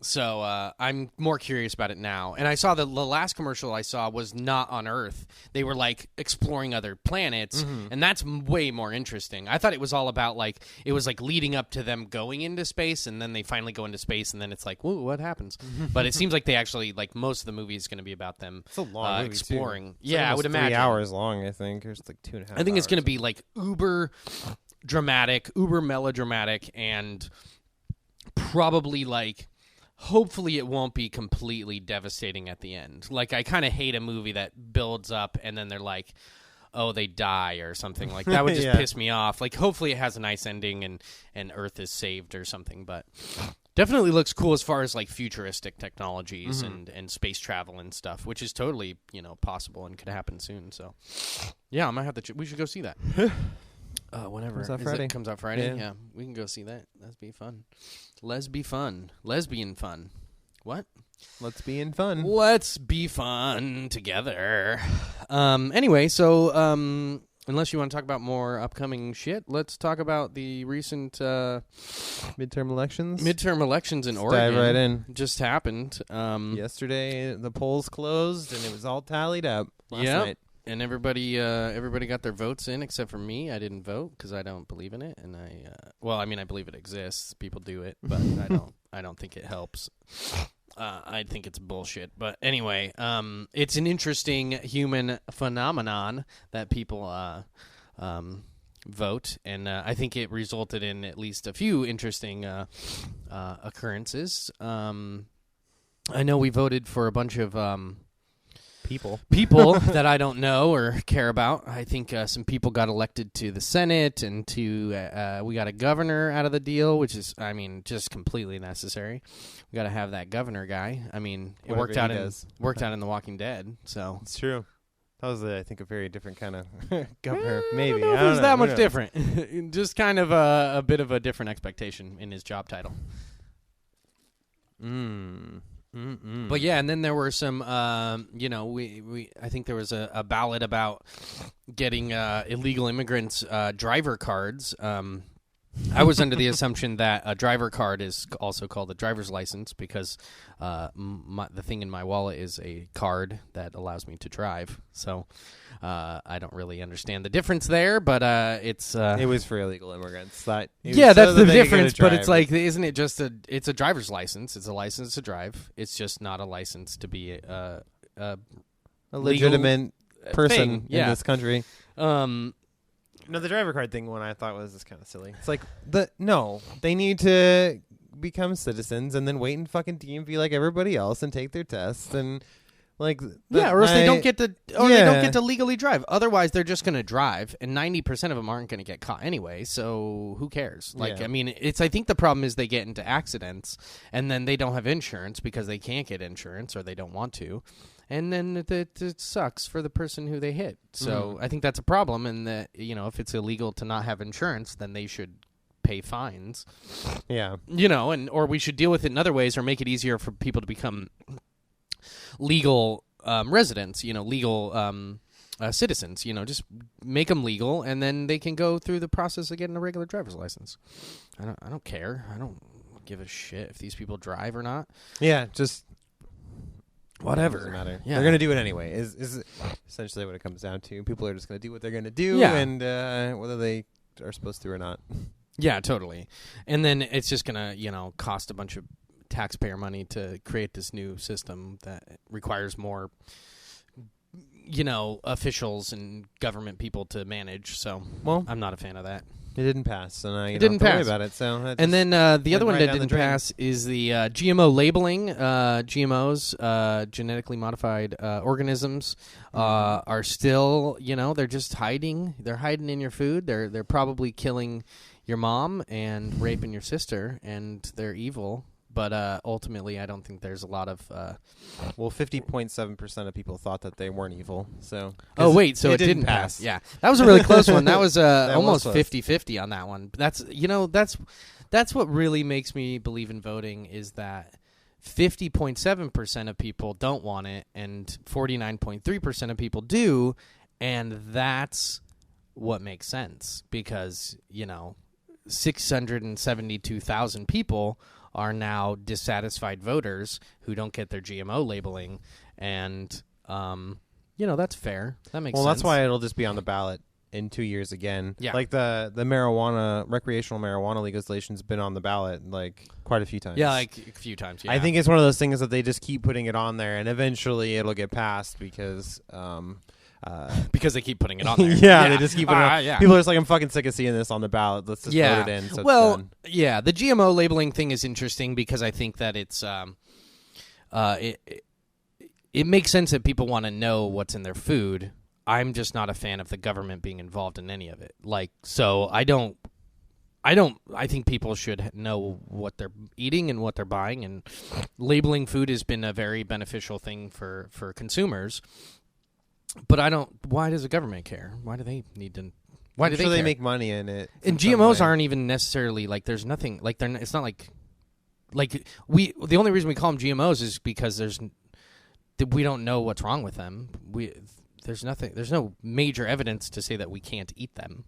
so I'm more curious about it now. And I saw the last commercial I saw was not on Earth. They were like exploring other planets, and that's way more interesting. I thought it was all about it was like leading up to them going into space, and then they finally go into space, and then it's like, whoa, what happens? But it seems like they actually most of the movie is going to be about them It's a long movie, exploring. Too. It's Yeah, I almost would imagine 3 hours long. I think it's like 2.5. I think it's going to be like uber dramatic, uber melodramatic, and probably hopefully it won't be completely devastating at the end. I kind of hate a movie that builds up and then they're like, oh, they die or something. That would just Yeah. piss me off. Hopefully it has a nice ending and Earth is saved or something. But Definitely looks cool as far as like futuristic technologies and space travel and stuff, which is totally possible and could happen soon. So, yeah, I might have to. We should go see that. Whenever comes out Friday. It comes out Friday. Yeah. We can go see that. That'd be fun. Lesbian fun. What? Let's be in fun. Let's be fun together. Anyway, so unless you want to talk about more upcoming shit, let's talk about the recent midterm elections. Midterm elections in Let's Oregon. dive right in. Just happened. Yesterday, the polls closed, and it was all tallied up last night. And everybody got their votes in except for me. I didn't vote because I don't believe in it, and I believe it exists. People do it, but I don't think it helps. I think it's bullshit. But anyway, it's an interesting human phenomenon that people vote, and I think it resulted in at least a few interesting occurrences. I know we voted for a bunch of people that I don't know or care about. I think some people got elected to the Senate, and we got a governor out of the deal, which is, just completely necessary. We got to have that governor guy. It worked out in The Walking Dead. So it's true. That was, I think, a very different kind of governor. Maybe I don't know if it was that much different. Just kind of a bit of a different expectation in his job title. But yeah, and then there were some, I think there was a ballot about getting illegal immigrants driver cards. I was under the assumption that a driver card is also called a driver's license because the thing in my wallet is a card that allows me to drive. So I don't really understand the difference there, but it's... it was for illegal immigrants. That's the difference, but it's like, isn't it just it's a driver's license. It's a license to drive. It's just not a license to be a legitimate person in this country. No, the driver card thing one I thought was just kind of silly. It's like, they need to become citizens and then wait in fucking DMV like everybody else and take their tests and like... or else they don't get to... Or they don't get to legally drive. Otherwise, they're just going to drive, and 90% of them aren't going to get caught anyway, so who cares? I think the problem is they get into accidents, and then they don't have insurance because they can't get insurance or they don't want to. And then it sucks for the person who they hit. So I think that's a problem, and that if it's illegal to not have insurance, then they should pay fines. Yeah. Or we should deal with it in other ways, or make it easier for people to become legal residents. Legal citizens. Just make them legal, and then they can go through the process of getting a regular driver's license. I don't care. I don't give a shit if these people drive or not. Yeah, just. Whatever. Doesn't matter. Yeah. They're going to do it anyway, is essentially what it comes down to. People are just going to do what they're going to do, and whether they are supposed to or not. Yeah, totally. And then it's just going to, cost a bunch of taxpayer money to create this new system that requires more, officials and government people to manage. So I'm not a fan of that. It didn't pass, so now you don't have to worry about it. So and then the other one that didn't pass is the GMO labeling. GMOs, genetically modified organisms, are still, they're just hiding. They're hiding in your food. They're probably killing your mom and raping your sister, and they're evil. But ultimately, I don't think there's a lot of... 50.7% of people thought that they weren't evil. So it didn't pass. Yeah, that was a really close one. That was almost 50-50 on that one. That's what really makes me believe in voting, is that 50.7% of people don't want it, and 49.3% of people do, and that's what makes sense, because 672,000 people are now dissatisfied voters who don't get their GMO labeling, and that's fair. That makes sense. Well, that's why it'll just be on the ballot in 2 years again. Yeah. Like the recreational marijuana legalization's been on the ballot like quite a few times. Yeah, like a few times. Yeah. I think it's one of those things that they just keep putting it on there, and eventually it'll get passed because they keep putting it on there. They just keep putting it on. Yeah. People are just like, I'm fucking sick of seeing this on the ballot. Let's just vote it in. So it's done. Yeah, the GMO labeling thing is interesting because I think that it's it makes sense that people want to know what's in their food. I'm just not a fan of the government being involved in any of it. So I don't I think people should know what they're eating and what they're buying, and labeling food has been a very beneficial thing for consumers. But why does the government care? Why do they need to? Why do they care? make money in it? And GMOs aren't even necessarily like. There's nothing like. It's not like the only reason we call them GMOs is because we don't know what's wrong with them. There's no major evidence to say that we can't eat them.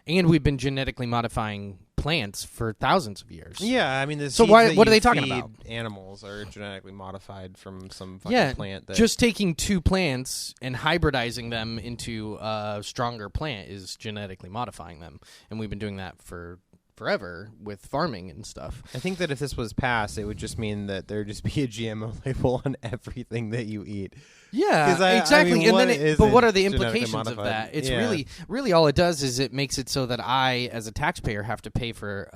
And we've been genetically modifying plants for thousands of years. Yeah, I mean, so what are they talking about? Animals are genetically modified from some fucking plant. Just taking two plants and hybridizing them into a stronger plant is genetically modifying them, and we've been doing that for forever with farming and stuff. I think that if this was passed, it would just mean that there'd just be a GMO label on everything that you eat. Yeah, exactly. I mean, but what are the implications of that? It's really all it does is it makes it so that I, as a taxpayer, have to pay for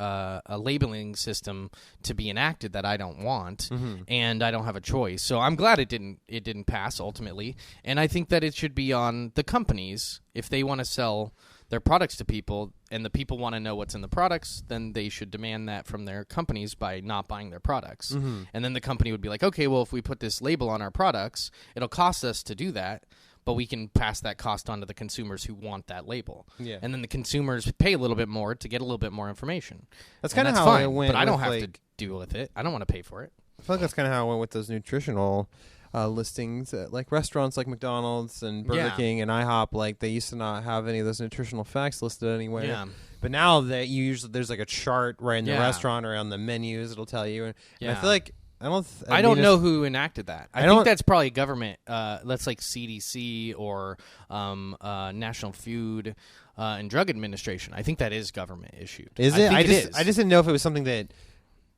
a labeling system to be enacted that I don't want, and I don't have a choice. So I'm glad it didn't pass ultimately, and I think that it should be on the companies if they want to sell their products to people, and the people want to know what's in the products, then they should demand that from their companies by not buying their products. And then the company would be like, okay, well, if we put this label on our products, it'll cost us to do that, but we can pass that cost on to the consumers who want that label. Yeah. And then the consumers pay a little bit more to get a little bit more information. That's kind of how it went. But I don't have to deal with it. I don't want to pay for it. I feel like that's kind of how it went with those nutritional listings at like restaurants like McDonald's and Burger King and IHOP. Like they used to not have any of those nutritional facts listed anywhere. Yeah. But now that there's like a chart right in the restaurant or on the menus, it'll tell you. And I feel like I don't know who enacted that. I think that's probably government. That's like CDC or National Food and Drug Administration. I think that is government issued. Is it? I just didn't know if it was something that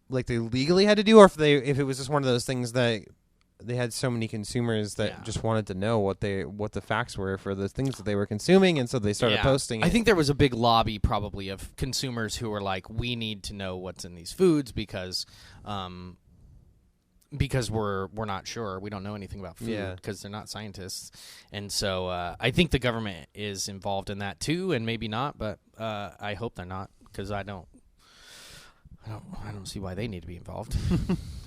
like they legally had to do, or if it was just one of those things that they had so many consumers that just wanted to know what the facts were for the things that they were consuming, and so they started posting it. I think there was a big lobby probably of consumers who were like, we need to know what's in these foods because we're not sure. We don't know anything about food because they're not scientists. And so I think the government is involved in that too, and maybe not, but I hope they're not, because I don't see why they need to be involved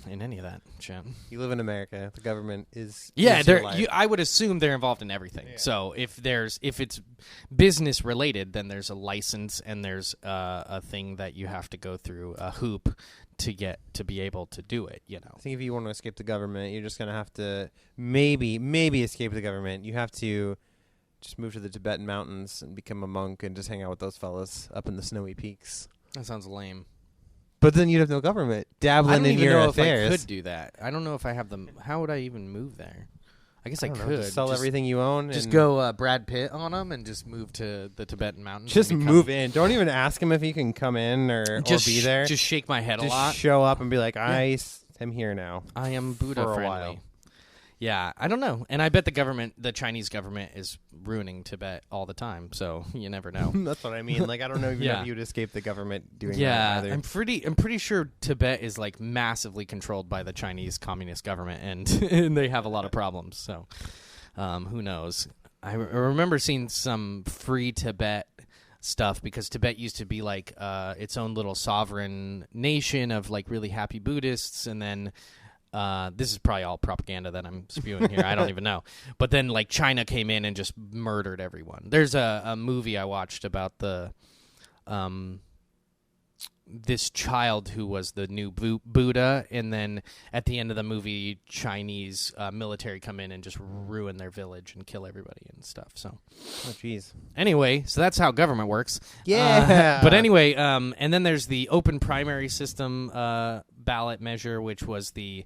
in any of that shit. You live in America. The government is I would assume they're involved in everything. Yeah. So if it's business related, then there's a license and there's a thing that you have to go through a hoop to be able to do it. You know. I think if you want to escape the government, you're just gonna have to maybe escape the government. You have to just move to the Tibetan mountains and become a monk and just hang out with those fellas up in the snowy peaks. That sounds lame. But then you'd have no government dabbling in your affairs. I don't even know if I could do that. I don't know if I have them. How would I even move there? I guess I could. Just sell everything you own. Just go Brad Pitt on them and just move to the Tibetan mountains. Just move in. Don't even ask him if he can come in or be there. Just shake my head a lot. Just show up and be like, I am here now. I am Buddha for a friendly. While. Yeah, I don't know. And I bet the Chinese government is ruining Tibet all the time, so you never know. That's what I mean. Like, I don't know if you'd escape the government doing that either. I'm pretty sure Tibet is like massively controlled by the Chinese Communist government, and they have a lot of problems, so who knows. I remember seeing some free Tibet stuff, because Tibet used to be like its own little sovereign nation of like really happy Buddhists, and then this is probably all propaganda that I'm spewing here. I don't even know. But then, like, China came in and just murdered everyone. There's a movie I watched about this child who was the new Buddha, and then at the end of the movie, Chinese military come in and just ruin their village and kill everybody and stuff. So, oh jeez. Anyway, so that's how government works. Yeah. But anyway, and then there's the open primary system ballot measure, which was the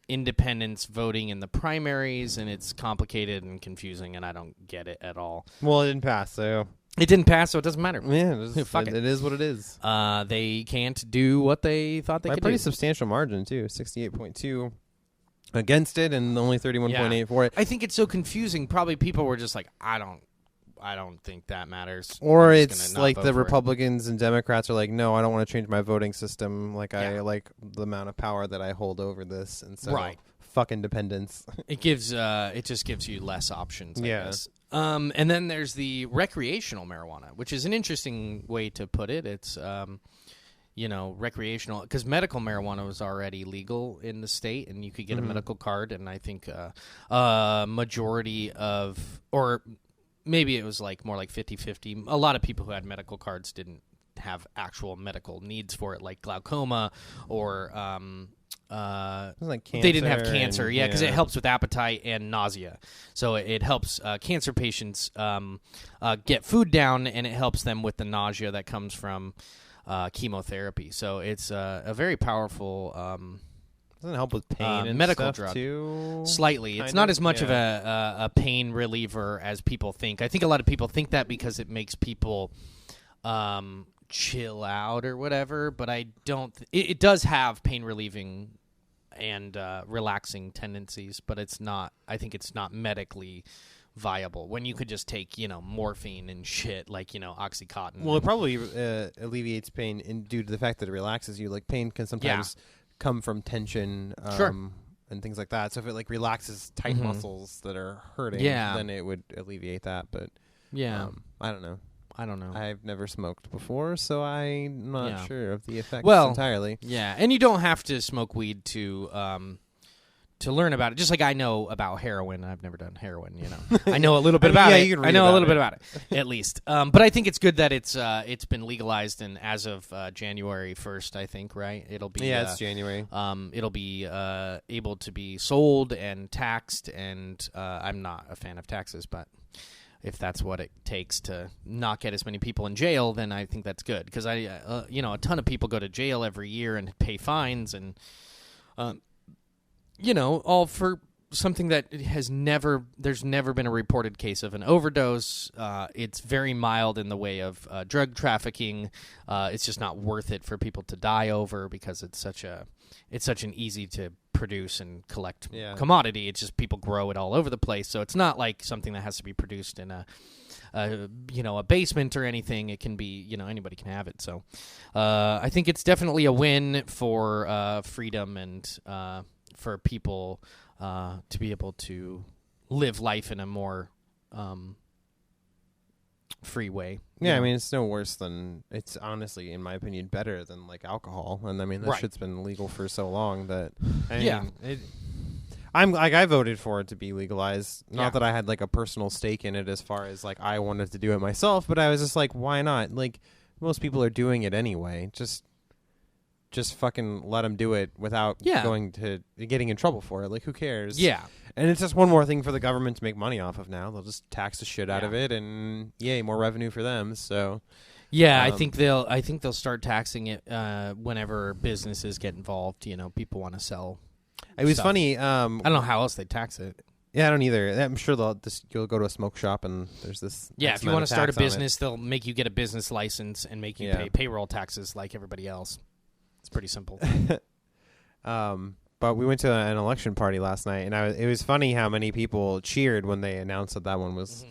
independents voting in the primaries, and it's complicated and confusing, and I don't get it at all. Well, it didn't pass, so... It didn't pass, so it doesn't matter. Yeah, it is what it is. They can't do what they thought they could do. By a pretty substantial margin, too. 68.2 against it and only 31.8 for it. I think it's so confusing. Probably people were just like, I don't think that matters. Or it's like the Republicans and Democrats are like, no, I don't want to change my voting system. Like, I like the amount of power that I hold over this. And so, fuck independence. It just gives you less options, I guess. And then there's the recreational marijuana, which is an interesting way to put it. It's, recreational, because medical marijuana was already legal in the state, and you could get a medical card, and I think majority of, or maybe it was like more like 50-50. A lot of people who had medical cards didn't have actual medical needs for it, like glaucoma or like they didn't have cancer, because it helps with appetite and nausea. So it helps cancer patients get food down, and it helps them with the nausea that comes from chemotherapy. So it's a very powerful doesn't it help with pain and medical stuff drug too. Slightly, it's not as much of a pain reliever as people think. I think a lot of people think that because it makes people chill out or whatever, but I don't. It does have pain relieving and relaxing tendencies, but it's not. I think it's not medically viable when you could just take morphine and shit like OxyContin. Well, it probably alleviates pain due to the fact that it relaxes you. Like pain can sometimes come from tension and things like that. So if it like relaxes tight muscles that are hurting, then it would alleviate that. But I don't know. I've never smoked before, so I'm not sure of the effects entirely. Yeah, and you don't have to smoke weed to learn about it. Just like I know about heroin. I've never done heroin, I know a little bit about it. You can read I know a little about bit about it, at least. But I think it's good that it's been legalized, and as of January 1st, I think, right? It'll be it's January. It'll be able to be sold and taxed, and I'm not a fan of taxes, but if that's what it takes to not get as many people in jail, then I think that's good. Because a ton of people go to jail every year and pay fines, and all for something that there's never been a reported case of an overdose. It's very mild in the way of drug trafficking. It's just not worth it for people to die over because it's such an easy to produce and collect commodity. It's just people grow it all over the place. So it's not like something that has to be produced in a basement or anything. It can be, anybody can have it. So I think it's definitely a win for freedom and for people to be able to live life in a more free way. Yeah, I mean, it's no worse than, it's honestly, in my opinion, better than like alcohol. And I mean, that shit's been legal for so long that, I voted for it to be legalized. Not that I had like a personal stake in it as far as like I wanted to do it myself, but I was just like, why not? Like, most people are doing it anyway. Just fucking let them do it without getting in trouble for it. Like, who cares? Yeah. And it's just one more thing for the government to make money off of now. They'll just tax the shit out of it, and yay, more revenue for them. So, I think they'll start taxing it whenever businesses get involved. People want to sell. It was stuff. funny. I don't know how else they tax it. Yeah, I don't either. I'm sure you'll go to a smoke shop and there's this. Yeah, if you want to start a business, they'll make you get a business license and make you pay payroll taxes like everybody else. It's pretty simple. But we went to an election party last night, and it was funny how many people cheered when they announced that one was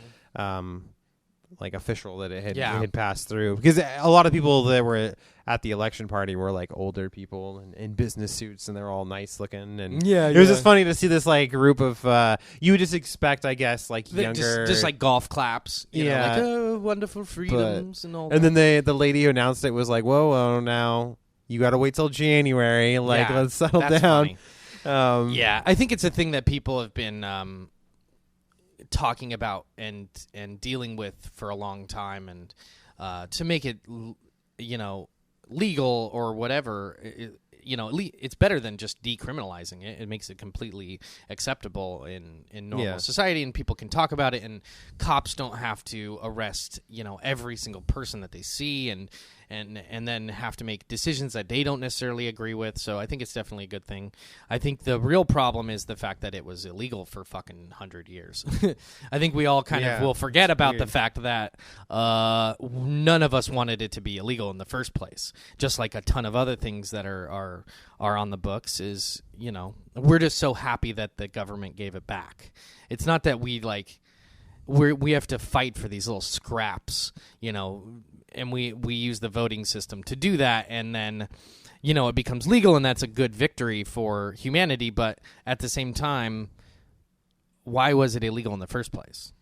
like official, that it had passed through. Because a lot of people that were at the election party were like older people in business suits, and they're all nice looking. And it was just funny to see this like group of you would just expect, I guess, like younger, just like golf claps. You know, like, oh, wonderful freedoms and all. And then the lady who announced it was like, "Whoa, now." You got to wait till January. Like, let's settle down. I think it's a thing that people have been talking about and dealing with for a long time, and to make it, legal or whatever. It's better than just decriminalizing it. It makes it completely acceptable in normal society, and people can talk about it, and cops don't have to arrest, every single person that they see, and then have to make decisions that they don't necessarily agree with. So I think it's definitely a good thing. I think the real problem is the fact that it was illegal for fucking 100 years. I think we all kind of will forget about the fact that none of us wanted it to be illegal in the first place. Just like a ton of other things that are on the books is, we're just so happy that the government gave it back. It's not that we have to fight for these little scraps, and we use the voting system to do that, and then, it becomes legal, and that's a good victory for humanity. But at the same time, why was it illegal in the first place?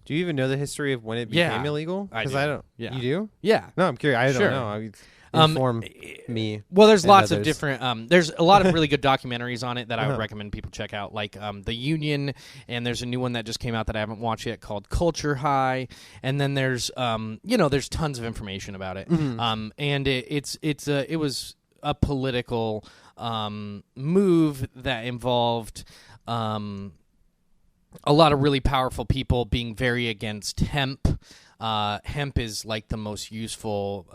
Do you even know the history of when it became illegal? I Because do. I don't. Yeah. You do? Yeah. No, I'm curious. I Sure. don't know. Inform me. Well, there's and lots of others. different. There's a lot of really good documentaries on it that I would Uh-huh. recommend people check out, like The Union, and there's a new one that just came out that I haven't watched yet called Culture High, and then there's there's tons of information about it. And it was a political move that involved a lot of really powerful people being very against hemp. Hemp is like the most useful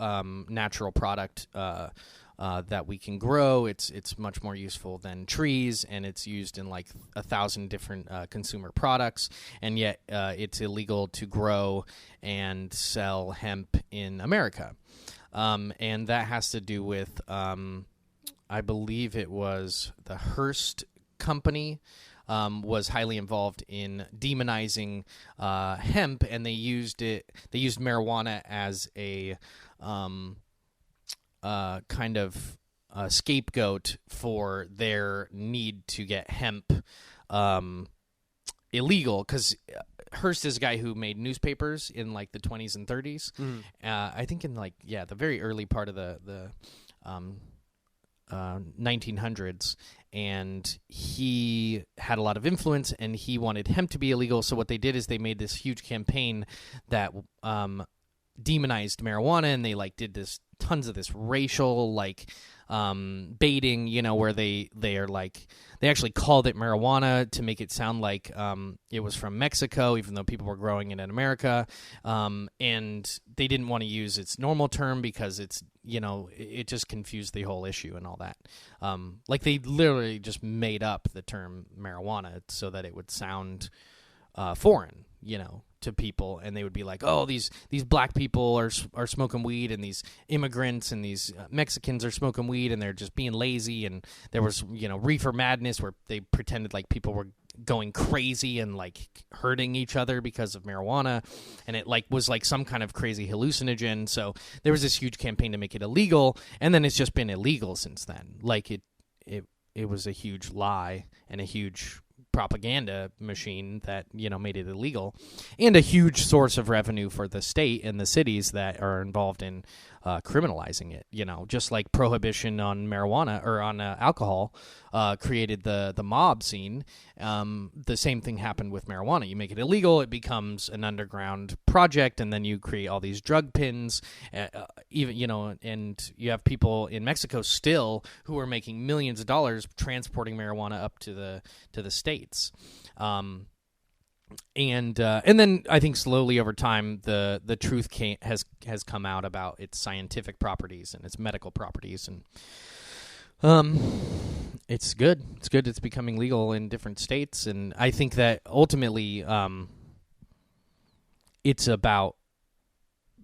natural product that we can grow. It's much more useful than trees, and it's used in like 1,000 different consumer products. And yet, it's illegal to grow and sell hemp in America, and that has to do with, I believe it was the Hearst Company. Was highly involved in demonizing hemp, and they used marijuana as a kind of scapegoat for their need to get hemp illegal. Because Hearst is a guy who made newspapers in like the 20s and 30s. I think in like the very early part of the 1900s, and he had a lot of influence, and he wanted hemp to be illegal. So what they did is they made this huge campaign that demonized marijuana, and they like did this tons of this racial like baiting, where they are like, they actually called it marijuana to make it sound like it was from Mexico, even though people were growing it in America, and they didn't want to use its normal term because it's it just confused the whole issue and all that. Like they literally just made up the term marijuana so that it would sound foreign, to people, and they would be like, "Oh, these black people are smoking weed, and these immigrants and these Mexicans are smoking weed, and they're just being lazy." And there was, reefer madness, where they pretended like people were going crazy and like hurting each other because of marijuana, and it like was like some kind of crazy hallucinogen. So there was this huge campaign to make it illegal, and then it's just been illegal since then. Like it was a huge lie and a huge propaganda machine that made it illegal, and a huge source of revenue for the state and the cities that are involved in criminalizing it. Just like prohibition on marijuana or on alcohol created the mob scene. The same thing happened with marijuana. You make it illegal, it becomes an underground project, and then you create all these drug pins. And you have people in Mexico still who are making millions of dollars transporting marijuana up to the states. And then I think slowly over time the truth has come out about its scientific properties and its medical properties, and it's good. It's good. It's becoming legal in different states, and I think that ultimately it's about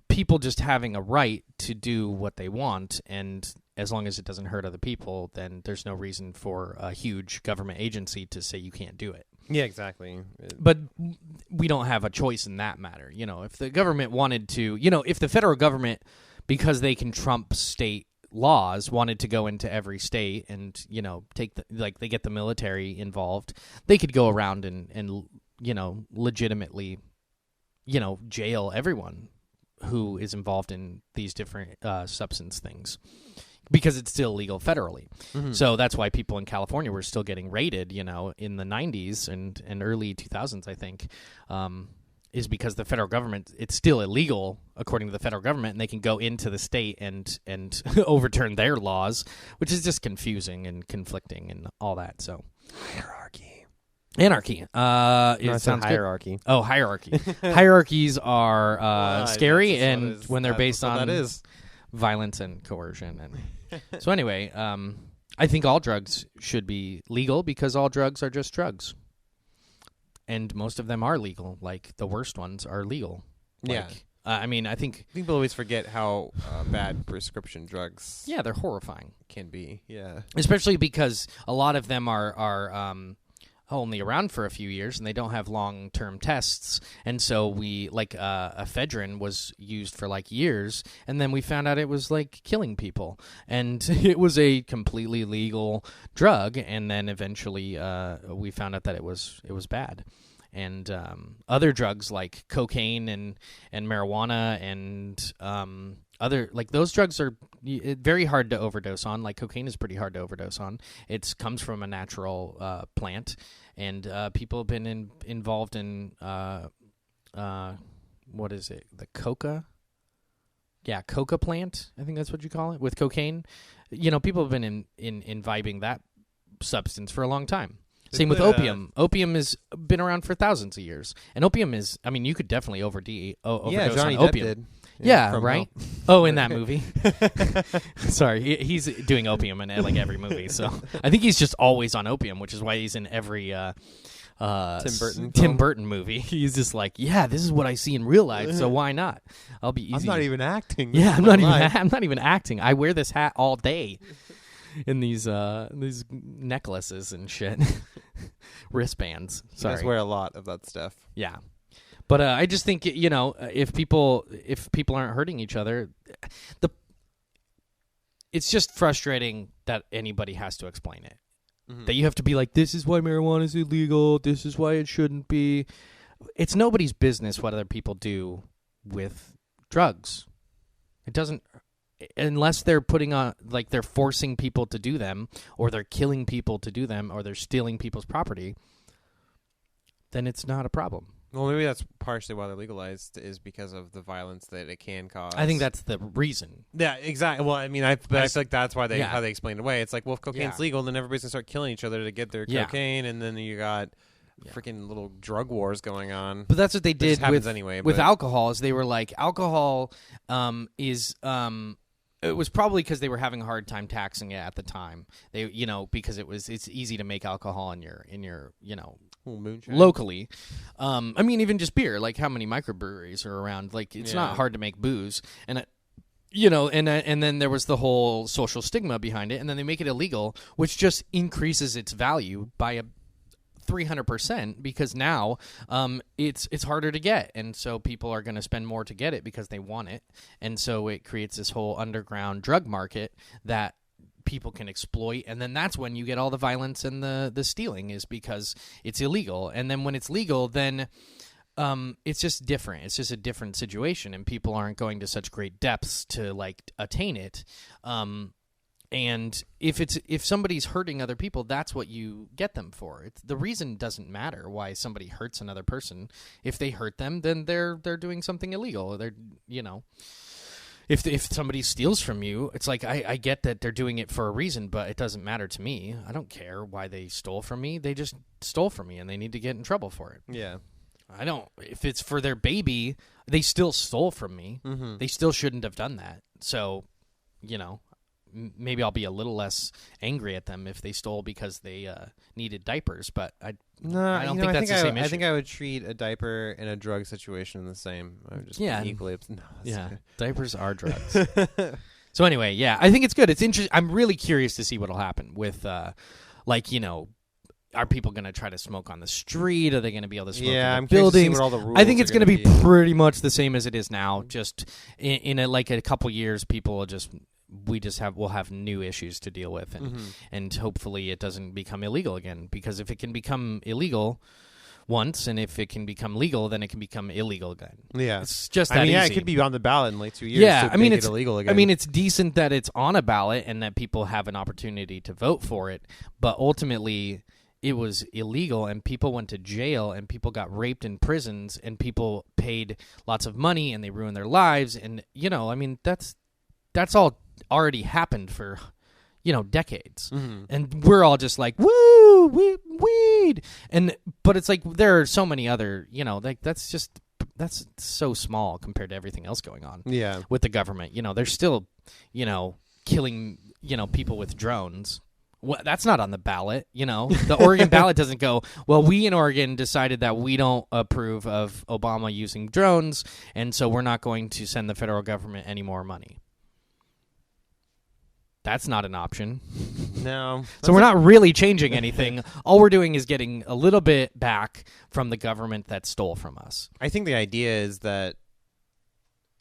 people just having a right to do what they want, and as long as it doesn't hurt other people, then there's no reason for a huge government agency to say you can't do it. Yeah, exactly. But we don't have a choice in that matter. If the government wanted to, if the federal government, because they can trump state laws, wanted to go into every state and, take they get the military involved, they could go around and legitimately, jail everyone who is involved in these different substance things, because it's still legal federally. So that's why people in California were still getting raided, in the 90s and early 2000s, I think, is because the federal government, it's still illegal according to the federal government, and they can go into the state and overturn their laws, which is just confusing and conflicting and all that. So Anarchy. It sounds hierarchy. Good. Oh, hierarchy. Hierarchies are scary, and when they're based on violence and coercion. And so anyway, I think all drugs should be legal because all drugs are just drugs. And most of them are legal. Like, the worst ones are legal. Yeah. I think people always forget how bad prescription drugs they're horrifying. Can be. Yeah. Especially because a lot of them are only around for a few years, and they don't have long-term tests. And so ephedrine was used for like years, and then we found out it was like killing people, and it was a completely legal drug. And then eventually we found out that it was bad. and other drugs like cocaine and marijuana and other, like, those drugs are very hard to overdose on. Like cocaine is pretty hard to overdose on. It comes from a natural plant, and people have been involved in what is it? The coca? Yeah, coca plant. I think that's what you call it, with cocaine. People have been imbibing that substance for a long time. Same with opium. Opium has been around for thousands of years, and opium is. I mean, you could definitely overdose Johnny on Depp opium. did. Yeah, right. Oh, in that movie. Sorry, he's doing opium in like every movie. So I think he's just always on opium, which is why he's in every Tim Burton movie. He's just like, yeah, this is what I see in real life, so why not? I'll be easy. I'm not even acting. Yeah, I'm not even acting. I wear this hat all day in these necklaces and shit. Wristbands. Sorry. You guys wear a lot of that stuff. Yeah. But I just think, if people aren't hurting each other, it's just frustrating that anybody has to explain it. Mm-hmm. That you have to be like, this is why marijuana is illegal, this is why it shouldn't be. It's nobody's business what other people do with drugs. It doesn't, unless they're putting on, like, they're forcing people to do them, or they're killing people to do them, or they're stealing people's property, then it's not a problem. Well, maybe that's partially why they're legalized, is because of the violence that it can cause. I think that's the reason. Yeah, exactly. Well, I mean, I feel like that's why how they explain it away. It's like, well, if cocaine's Yeah. legal, then everybody's going to start killing each other to get their Yeah. cocaine, and then you got freaking little drug wars going on. But that's what they did with alcohol, is they were like, alcohol is... It was probably because they were having a hard time taxing it at the time. They, because it's easy to make alcohol in your moonshine. Locally. I mean, even just beer. Like, how many microbreweries are around? Like, it's not hard to make booze, and and then there was the whole social stigma behind it, and then they make it illegal, which just increases its value by 300%, because now it's harder to get, and so people are going to spend more to get it because they want it, and so it creates this whole underground drug market that people can exploit, and then that's when you get all the violence and the stealing, is because it's illegal. And then when it's legal, then it's just different. It's just a different situation, and people aren't going to such great depths to, like, attain it. And if somebody's hurting other people, that's what you get them for. The reason doesn't matter why somebody hurts another person. If they hurt them, then they're doing something illegal. They're, If somebody steals from you, it's like, I get that they're doing it for a reason, but it doesn't matter to me. I don't care why they stole from me. They just stole from me, and they need to get in trouble for it. Yeah. If it's for their baby, they still stole from me. Mm-hmm. They still shouldn't have done that. So, maybe I'll be a little less angry at them if they stole because they needed diapers, but I don't think that's the same issue. I think I would treat a diaper in a drug situation the same. I would just be equally upset. No, diapers are drugs. So anyway, I think it's good. It's interesting. I'm really curious to see what'll happen with, are people going to try to smoke on the street? Are they going to be able to smoke in the buildings? What all the rules I think it's going to be pretty much the same as it is now. Just in a couple years, people will we'll have new issues to deal with, and hopefully it doesn't become illegal again, because if it can become illegal once, and if it can become legal, then it can become illegal again. Yeah. It's just that easy. It could be on the ballot in like 2 years to make it illegal again. I mean, it's decent that it's on a ballot and that people have an opportunity to vote for it, but ultimately it was illegal, and people went to jail, and people got raped in prisons, and people paid lots of money, and they ruined their lives, and, that's all already happened for, decades. Mm-hmm. And we're all just like, woo, weed. But it's like, there are so many other, that's so small compared to everything else going on. Yeah. With the government. They're still, killing, people with drones. Well, that's not on the ballot, The Oregon ballot doesn't go, well, we in Oregon decided that we don't approve of Obama using drones, and so we're not going to send the federal government any more money. That's not an option. No. So we're not really changing anything. All we're doing is getting a little bit back from the government that stole from us. I think the idea is that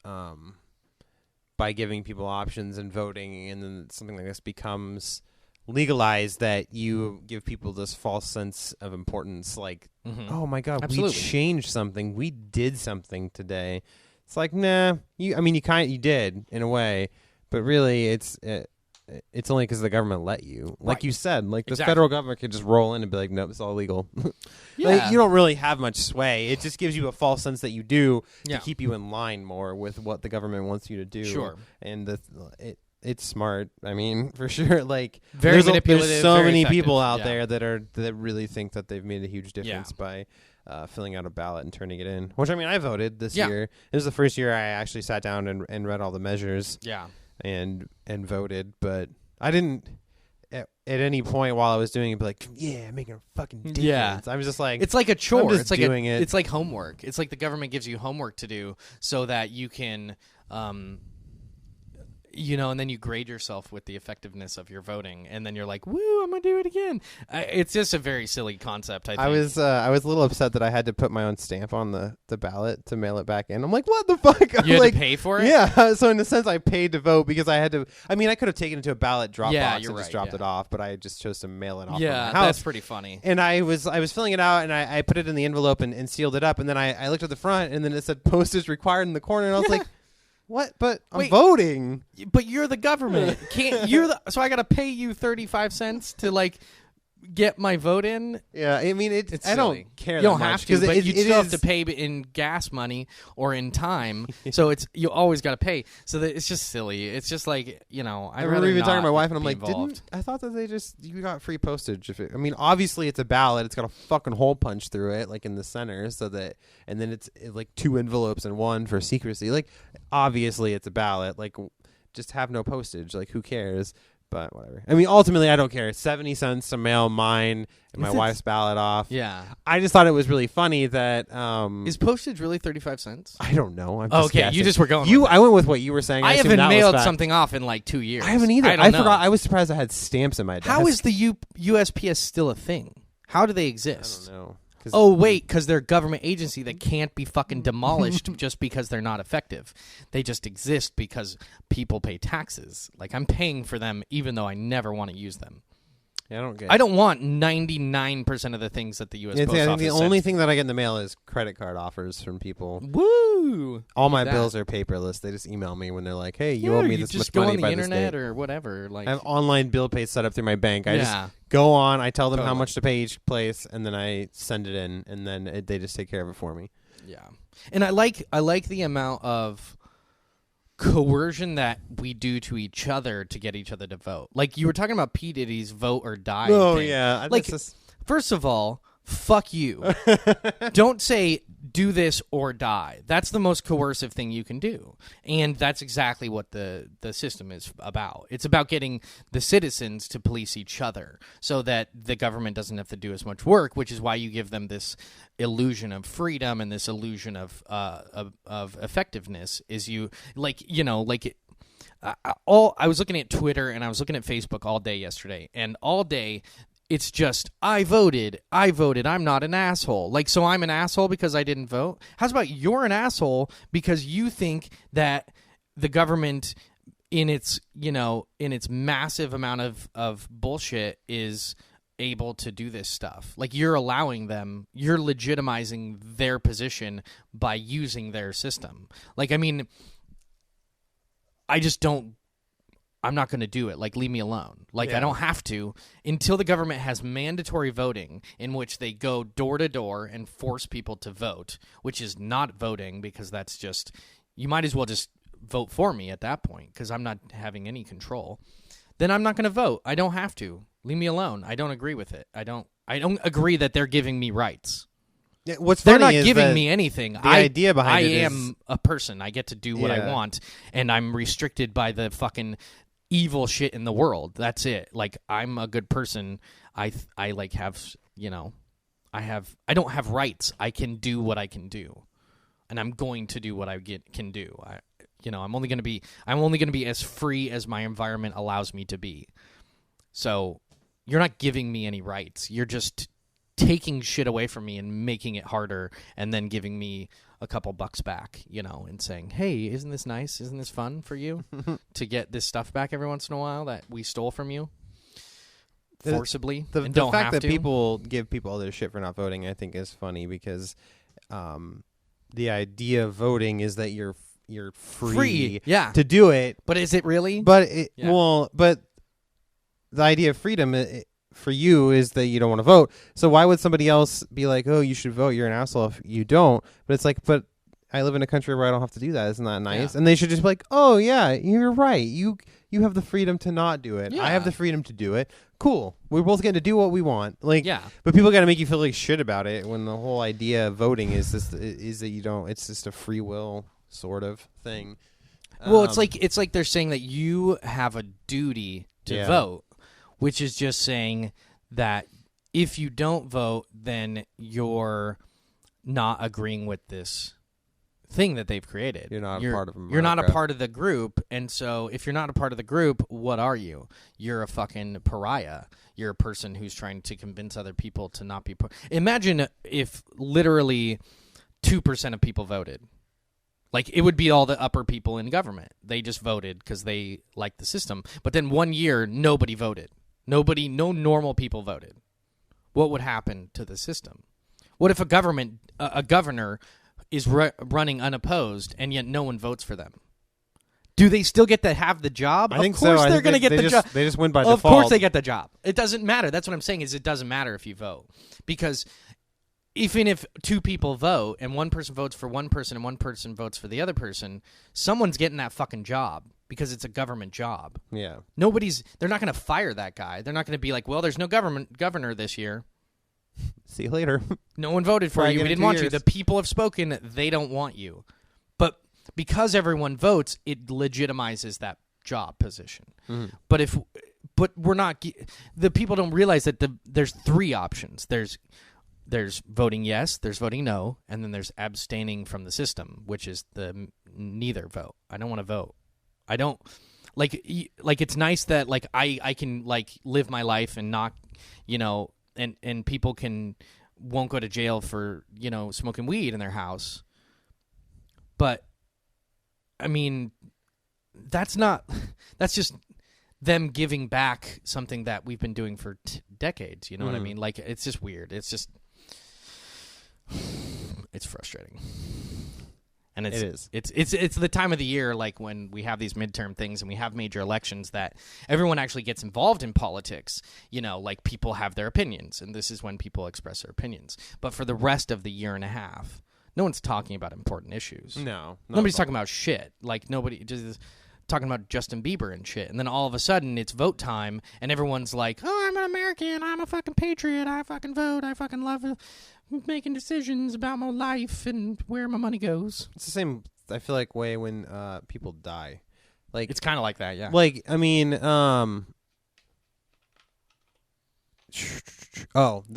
by giving people options and voting, and then something like this becomes legalized that you give people this false sense of importance, like, oh my God, Absolutely. we changed something, we did something today. It's like, nah, you did in a way, but really it's only because the government let you. Like Right. you said, like the Exactly. federal government could just roll in and be like, nope, it's all illegal. Yeah. Like, you don't really have much sway. It just gives you a false sense that you do Yeah. to keep you in line more with what the government wants you to do. Sure. And it's smart. I mean, for sure. Like, Very manipulative. There's so very many effective. people out Yeah. there that really think that they've made a huge difference by filling out a ballot and turning it in. Which, I mean, I voted this year. It was the first year I actually sat down and read all the measures. Yeah. And voted, but I didn't at any point while I was doing it be like, yeah, making a fucking difference. Yeah. I was just like, It's like a chore. I'm just It's like doing it. It's like homework. It's like the government gives you homework to do so that you can, and then you grade yourself with the effectiveness of your voting, and then you're like, "Woo, I'm gonna do it again." It's just a very silly concept. I think. I was a little upset that I had to put my own stamp on the ballot to mail it back in. I'm like, what the fuck? You had like, to pay for it. Yeah. So in a sense, I paid to vote because I had to. I mean, I could have taken it to a ballot drop Yeah, box you're and just right, dropped yeah. it off, but I just chose to mail it off. Yeah, from my house. that's pretty funny. And I was filling it out, and I put it in the envelope and sealed it up, and then I looked at the front, and then it said postage required in the corner, and I was like, what? But I'm Wait. voting. But you're the government. So I got to pay you 35 cents to like get my vote in. Yeah, I mean, It's I silly. don't care. You that don't much, have to, but it, you it still is, have to pay in gas money or in time. So you always got to pay. So that it's just silly. It's just like I remember even talking to my wife, and I'm like, I thought that you got free postage. I mean, obviously it's a ballot. It's got a fucking hole punched through it, like in the center, and then it's like 2 envelopes and 1 for secrecy. Like, obviously it's a ballot. Like, just have no postage. Like, who cares? But whatever. I mean, ultimately, I don't care. It's 70 cents to mail mine and my wife's ballot off. Yeah. I just thought it was really funny that Is postage really 35 cents? I don't know. I'm just Okay, guessing. you just were going. with I went with what you were saying. I assumed haven't that was mailed fact. something off in like 2 years. I haven't either. I don't know. forgot. I was surprised I had stamps in my desk. How is the USPS still a thing? How do they exist? I don't know. Oh, wait, because they're a government agency that can't be fucking demolished just because they're not effective. They just exist because people pay taxes. Like, I'm paying for them even though I never want to use them. Yeah, I don't get. I don't want 99% of the things that the U.S. Post I think Office the sends. only thing that I get in the mail is credit card offers from people. Woo! All my that. bills are paperless. They just email me when they're like, "Hey, you Yeah, owe me you this just much go money on the by internet this date." or whatever. Like, I have online bill pay set up through my bank. I yeah. just go on. I tell them how Totally. much to pay each place, and then I send it in, and then they just take care of it for me. Yeah, and I like the amount of coercion that we do to each other to get each other to vote. Like, you were talking about P. Diddy's vote or die thing. yeah. Like, first of all, fuck you. Don't say do this or die. That's the most coercive thing you can do. And that's exactly what the system is about. It's about getting the citizens to police each other so that the government doesn't have to do as much work, which is why you give them this illusion of freedom and this illusion of effectiveness. Is you I was looking at Twitter and I was looking at Facebook all day yesterday, and all day it's just, I voted, I'm not an asshole. Like, so I'm an asshole because I didn't vote? How's about you're an asshole because you think that the government in its massive amount of bullshit is able to do this stuff? Like, you're allowing them, you're legitimizing their position by using their system. Like, I mean, I'm not going to do it. Like, leave me alone. Like, Yeah. I don't have to until the government has mandatory voting in which they go door to door and force people to vote, which is not voting because that's just, you might as well just vote for me at that point because I'm not having any control. Then I'm not going to vote. I don't have to. Leave me alone. I don't agree with it. I don't agree that they're giving me rights. Yeah, what's They're funny not is giving that me anything. The idea behind I it is am a person. I get to do what I Yeah. want, and I'm restricted by the fucking evil shit in the world. That's it. Like, I'm a good person. I like have, I don't have rights. I can do what I can do, and I'm going to do what I can do. I'm only going to be as free as my environment allows me to be. So you're not giving me any rights. You're just taking shit away from me and making it harder and then giving me a couple bucks back, and saying, hey, isn't this nice? Isn't this fun for you to get this stuff back every once in a while that we stole from you? forcibly The and don't fact have that to. people give people all their shit for not voting, I think, is funny because the idea of voting is that you're free yeah. to do it. But is it really? But but the idea of freedom for you is that you don't want to vote. So why would somebody else be like, "Oh, you should vote. You're an asshole if you don't." But it's like, but I live in a country where I don't have to do that. Isn't that nice? Yeah. And they should just be like, "Oh yeah, you're right. You have the freedom to not do it. Yeah. I have the freedom to do it. Cool. We're both getting to do what we want." Like, Yeah. But people got to make you feel like shit about it when the whole idea of voting is that you don't. It's just a free will sort of thing. Well, it's like they're saying that you have a duty to vote, which is just saying that if you don't vote, then you're not agreeing with this thing that they've created. You're not a part of America. You're not a part of the group, and so if you're not a part of the group, what are you? You're a fucking pariah. You're a person who's trying to convince other people to not be. Imagine if literally 2% of people voted. Like, it would be all the upper people in government. They just voted because they liked the system. But then 1 year, nobody voted. No normal people voted. What would happen to the system? What if a governor is running unopposed and yet no one votes for them? Do they still get to have the job? I think of course so. they're going to get the job. They just win by Of default. course they get the job. It doesn't matter. That's what I'm saying is it doesn't matter if you vote. Because even if 2 people vote and one person votes for one person and one person votes for the other person, someone's getting that fucking job because it's a government job. Yeah. They're not going to fire that guy. They're not going to be like, well, there's no governor this year. See you later. No one voted for you. We didn't want you. The people have spoken. They don't want you. But because everyone votes, it legitimizes that job position. Mm-hmm. But we're not. The people don't realize that there's 3 options. There's voting yes, there's voting no, and then there's abstaining from the system, which is the neither vote. I don't want to vote. I don't like it's nice that like I can like live my life and not, and people won't go to jail for, smoking weed in their house. But I mean, that's just them giving back something that we've been doing for decades. You know what I mean? Like, it's just weird. It's just, it's frustrating. And it's the time of the year, like when we have these midterm things and we have major elections, that everyone actually gets involved in politics. Like people have their opinions, and this is when people express their opinions. But for the rest of the year and a half, no one's talking about important issues. No. Nobody's talking about shit. Like, nobody just talking about Justin Bieber and shit. And then all of a sudden, it's vote time, and everyone's like, oh, I'm an American, I'm a fucking patriot, I fucking vote, I fucking love making decisions about my life and where my money goes. It's the same, I feel like, way when people die. Like, it's kind of like that, yeah. Like, I mean, the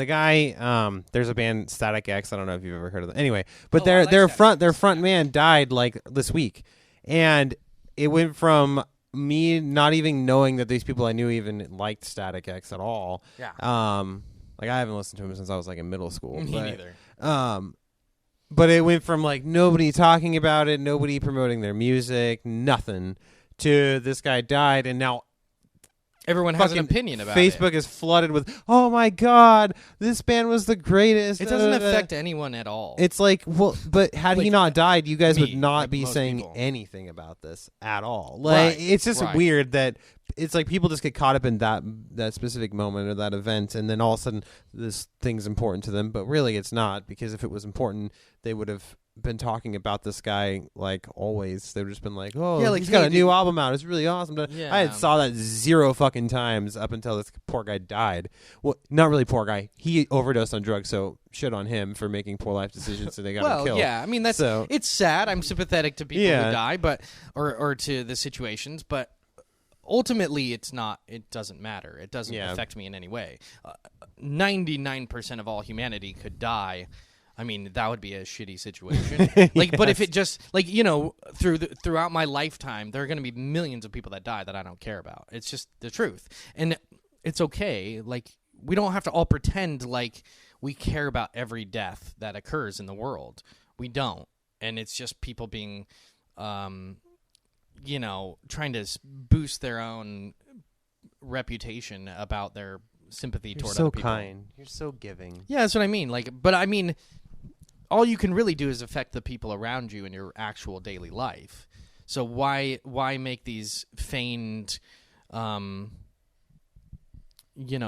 guy, there's a band, Static X, I don't know if you've ever heard of them. Anyway, but their front man died, like, this week. And it went from me not even knowing that these people I knew even liked Static X at all. Yeah. Like, I haven't listened to him since I was, like, in middle school. Me neither. But it went from, like, nobody talking about it, nobody promoting their music, nothing, to this guy died, and now everyone has an opinion about Facebook is flooded with, oh my God, this band was the greatest. It doesn't affect anyone at all. It's like, well, but had he not died, you guys would not be saying people. anything about this at all. Like, it's just weird that it's like people just get caught up in that specific moment or that event, and then all of a sudden this thing's important to them, but really it's not, because if it was important, they would have been talking about this guy like always. They've just been like, oh, yeah, like, he's got a new album out, it's really awesome. Yeah. I had saw that 0 fucking times up until this poor guy died. Well, not really poor guy, he overdosed on drugs, so shit on him for making poor life decisions, so they got him killed. Yeah, I mean, it's sad. I'm sympathetic to people who die, but or to the situations, but ultimately it doesn't matter. It doesn't affect me in any way. 99% of all humanity could die. I mean, that would be a shitty situation. Like, but if it just, like, throughout my lifetime, there are going to be millions of people that die that I don't care about. It's just the truth. And it's okay. Like, we don't have to all pretend like we care about every death that occurs in the world. We don't. And it's just people being, trying to boost their own reputation about their sympathy You're toward so other people. kind. You're so giving. Yeah, that's what I mean. Like, but I mean, all you can really do is affect the people around you in your actual daily life. So why make these feigned,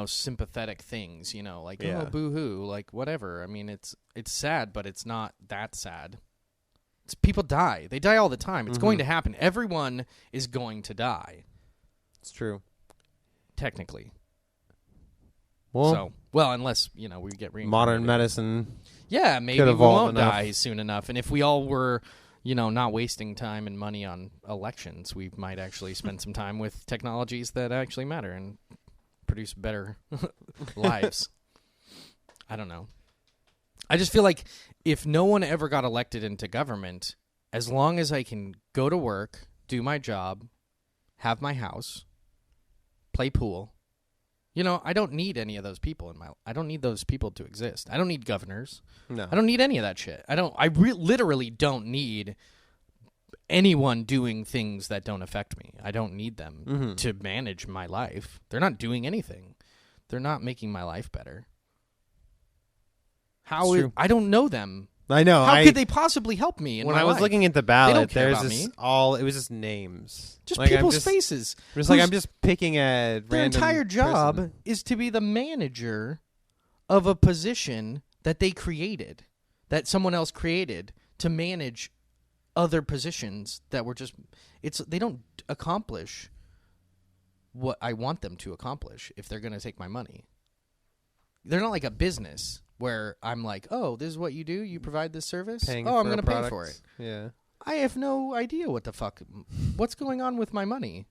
sympathetic things? Like Yeah. oh, boo-hoo, like whatever. I mean, it's sad, but it's not that sad. People die. They die all the time. It's going to happen. Everyone is going to die. It's true. Technically. Well, Unless, we get reincarnated. modern medicine. Yeah, maybe could we evolve won't enough. die soon enough. And if we all were, not wasting time and money on elections, we might actually spend some time with technologies that actually matter and produce better lives. I don't know. I just feel like if no one ever got elected into government, as long as I can go to work, do my job, have my house, play pool, I don't need any of those people I don't need those people to exist. I don't need governors. No. I don't need any of that shit. Literally don't need anyone doing things that don't affect me. I don't need them to manage my life. They're not doing anything. They're not making my life better. I don't know them. I know. How could they possibly help me in when my I was life? looking at the ballot, care there's about this me. it was just names. Just like, people's faces. Just like I'm just picking at Their random entire job person. is to be the manager of a position that they created, that someone else created to manage other positions that were just they don't accomplish what I want them to accomplish if they're going to take my money. They're not like a business where I'm like, oh, this is what you do? You provide this service? Paying I'm for going a to pay product. for it. Yeah. I have no idea what's going on with my money.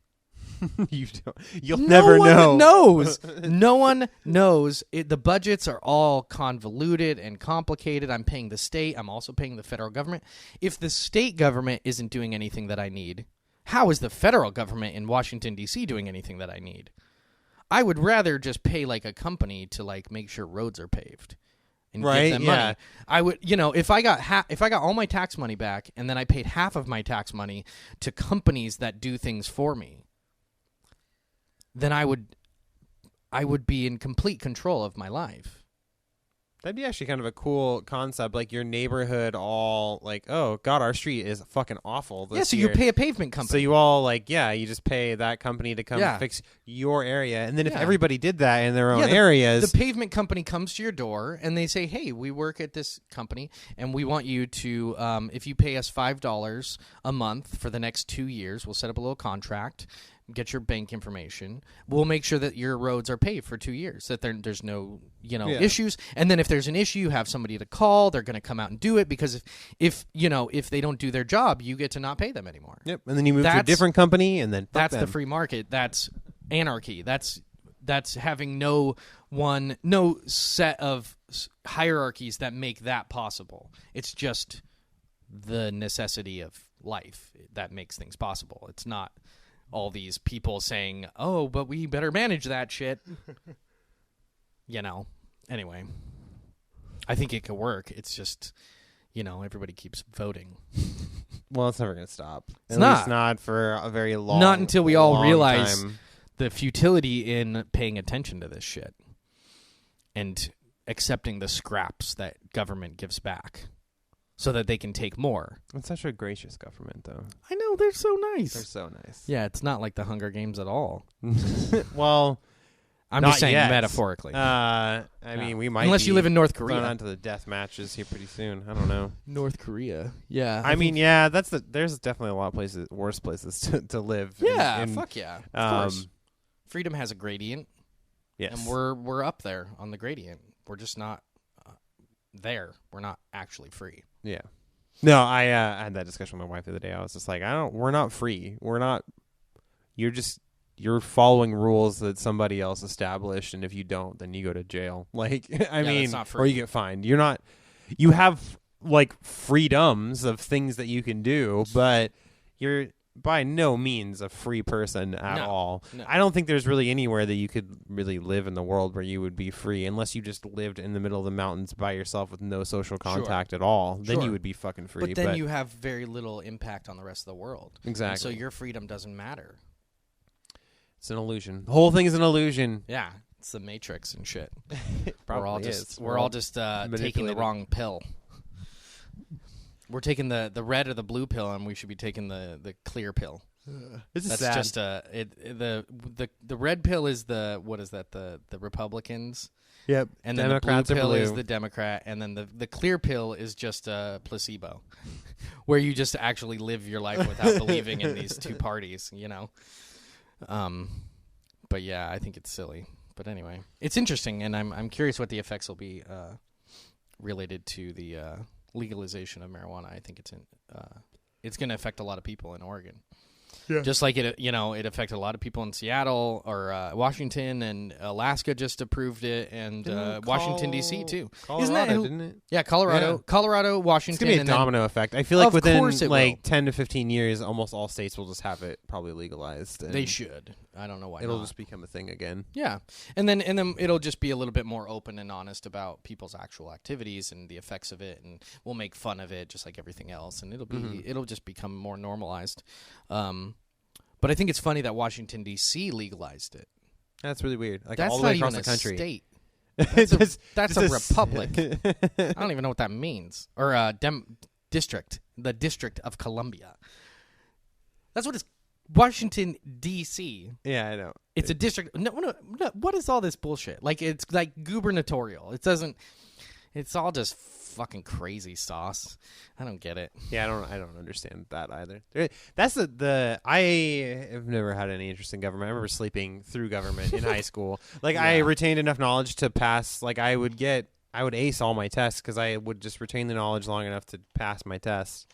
You'll never know. Knows. No one knows. The budgets are all convoluted and complicated. I'm paying the state. I'm also paying the federal government. If the state government isn't doing anything that I need, how is the federal government in Washington, D.C. doing anything that I need? I would rather just pay like a company to like make sure roads are paved. And give them money. I would, if I got all my tax money back and then I paid half of my tax money to companies that do things for me, then I would be in complete control of my life. That'd be actually kind of a cool concept. Like your neighborhood all like, oh God, our street is fucking awful this so year. you pay a pavement company. So you all like, you just pay that company to come fix your area. And then if everybody did that in their own areas. The pavement company comes to your door and they say, hey, we work at this company and we want you to, if you pay us $5 a month for the next 2 years, we'll set up a little contract, get your bank information. We'll make sure that your roads are paved for 2 years, that there's no, issues. And then if there's an issue, you have somebody to call. They're going to come out and do it because if they don't do their job, you get to not pay them anymore. Yep. And then you move to a different company and then that's the free market. That's anarchy. That's having no set of hierarchies that make that possible. It's just the necessity of life that makes things possible. It's not all these people saying, oh, but we better manage that shit. Anyway, I think it could work. It's just, everybody keeps voting. Well, it's never going to stop. It's At least not for a very long Not until we all long realize time. the futility in paying attention to this shit and accepting the scraps that government gives back so that they can take more. It's such a gracious government, though. I know, they're so nice. They're so nice. Yeah, it's not like the Hunger Games at all. Well, I'm not just saying yet. metaphorically. I mean, we might Unless you live in North going Korea. on to the death matches here pretty soon. I don't know. North Korea. Yeah. I mean, there's definitely a lot of worse places to live. Yeah, in, fuck yeah. Of course. Freedom has a gradient. Yes. And we're up there on the gradient. We're just not there. We're not actually free. Yeah. No, I had that discussion with my wife the other day. I was just like, we're not free. We're not. You're following rules that somebody else established, and if you don't, then you go to jail. Like, I mean, that's not free. or you get fined. You're not. You have like freedoms of things that you can do, but you're by no means a free person at all. No. I don't think there's really anywhere that you could really live in the world where you would be free, unless you just lived in the middle of the mountains by yourself with no social contact at all. Then you would be fucking free. But then you have very little impact on the rest of the world. Exactly. And so your freedom doesn't matter. It's an illusion. The whole thing is an illusion. Yeah. It's the Matrix and shit. Probably We're all just taking the wrong pill. We're taking the red or the blue pill, and we should be taking the clear pill. This is That's sad. just the red pill is the Republicans. Yep. And then Democrats the blue pill are blue. is the Democrat, and then the clear pill is just a placebo, where you just actually live your life without believing in these two parties, you know. But yeah, I think it's silly. But anyway, it's interesting, and I'm curious what the effects will be related to the legalization of marijuana. I think it's going to affect a lot of people in Oregon. Yeah. Just like it affected a lot of people in Seattle or Washington, and Alaska just approved it, and Washington D.C. too. Colorado, didn't it? Yeah, Colorado, Washington. It's gonna be a domino effect. I feel like within like will. 10 to 15 years, almost all states will just have it probably legalized. They should. I don't know why. It'll just become a thing again. Yeah, and then it'll just be a little bit more open and honest about people's actual activities and the effects of it, and we'll make fun of it just like everything else, and it'll just become more normalized. But I think it's funny that Washington D.C. legalized it. That's really weird. Like that's all the way not across even the country. A state. That's a republic. I don't even know what that means. Or district. The District of Columbia. That's what it's. Washington D.C. Yeah, I know. It's a district. No. What is all this bullshit? Like it's like gubernatorial. It doesn't. It's all just fucking crazy sauce. I don't get it. Yeah, I don't understand that either. That's the I have never had any interest in government. I remember sleeping through government in high school. Like I retained enough knowledge to pass. Like I would ace all my tests because I would just retain the knowledge long enough to pass my tests.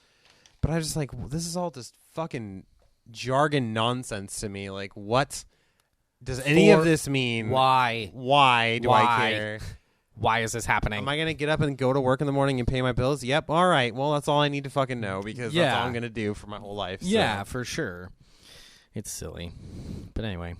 But I was just like, well, this is all just fucking jargon nonsense to me. Like, what does any of this mean? Why? Why do I care? Why is this happening? Am I going to get up and go to work in the morning and pay my bills? Yep. All right. Well, that's all I need to fucking know because that's all I'm going to do for my whole life. So. Yeah, for sure. It's silly. But anyway.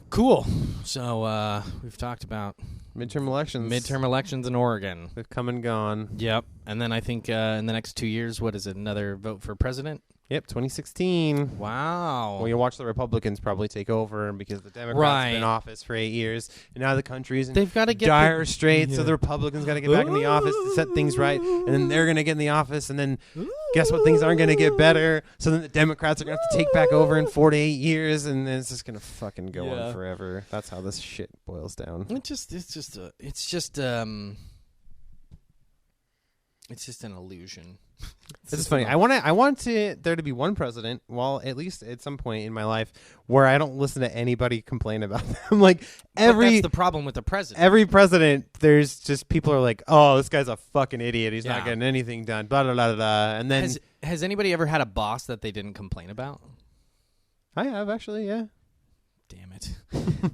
Cool. So we've talked about midterm elections in Oregon. They've come and gone. Yep. And then I think in the next 2 years, what is it? Another vote for president? Yep, 2016. Wow. Well, you watch the Republicans probably take over because the Democrats have been in office for 8 years, and now the country's in dire straits, so the Republicans got to get back in the office to set things right, and then they're going to get in the office, and then guess what? Things aren't going to get better, so then the Democrats are going to have to take back over in 4 to 8 years, and then it's just going to fucking go on forever. That's how this shit boils down. It's just an illusion. This is funny. I want there to be one president, well, at least at some point in my life, where I don't listen to anybody complain about them. Like but that's the problem with the president. Every president, there's just people are like, "Oh, this guy's a fucking idiot. He's not getting anything done." Blah blah blah blah. And then has anybody ever had a boss that they didn't complain about? I have actually, yeah. Damn it.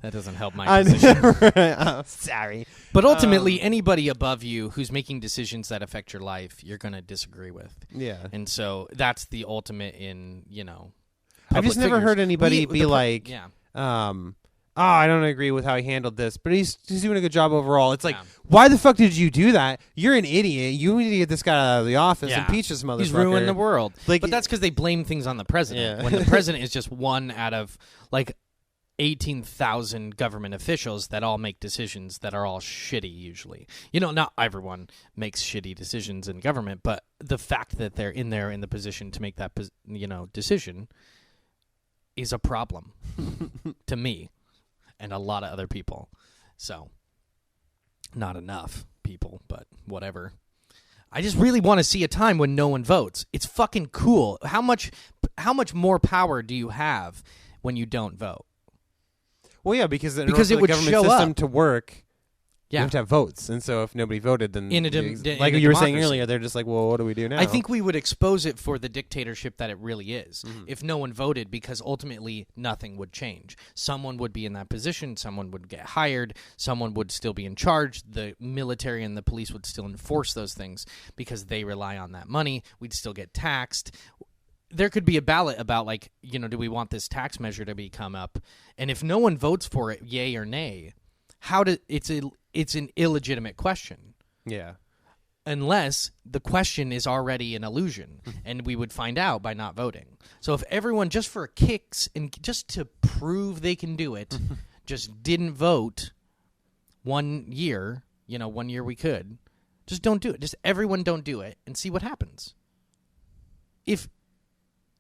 That doesn't help my position. Oh, sorry. But ultimately, anybody above you who's making decisions that affect your life, you're going to disagree with. Yeah. And so that's the ultimate in, I've just never heard anybody be like, yeah. I don't agree with how he handled this, but he's doing a good job overall. It's like, why the fuck did you do that? You're an idiot. You need to get this guy out of the office. Impeach this motherfucker. He's ruined the world. Like, but that's because they blame things on the president. When the president is just one out of, 18,000 government officials that all make decisions that are all shitty usually. Not everyone makes shitty decisions in government, but the fact that they're in the position to make that decision is a problem to me and a lot of other people. So not enough people, but whatever. I just really want to see a time when no one votes. It's fucking cool. How much more power do you have when you don't vote? Well, yeah, because in order for the government system to work, you have to have votes. And so if nobody voted, then like you were saying earlier, they're just like, well, what do we do now? I think we would expose it for the dictatorship that it really is if no one voted, because ultimately nothing would change. Someone would be in that position. Someone would get hired. Someone would still be in charge. The military and the police would still enforce those things because they rely on that money. We'd still get taxed. There could be a ballot about, do we want this tax measure to become up? And if no one votes for it, yay or nay, it's an illegitimate question. Yeah. Unless the question is already an illusion, and we would find out by not voting. So if everyone, just for kicks and just to prove they can do it, just didn't vote 1 year, 1 year we could, just don't do it. Just everyone don't do it and see what happens. What's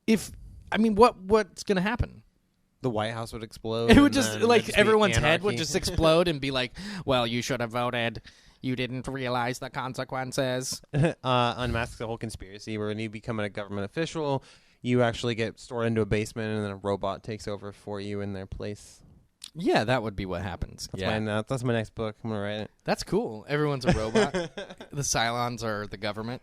going to happen? The White House would explode. It would just, everyone's anarchy. head would just explode and be like, well, you should have voted. You didn't realize the consequences. Unmask the whole conspiracy where when you become a government official, you actually get stored into a basement and then a robot takes over for you in their place. Yeah, that would be what happens. That's my next book. I'm going to write it. That's cool. Everyone's a robot. The Cylons are the government.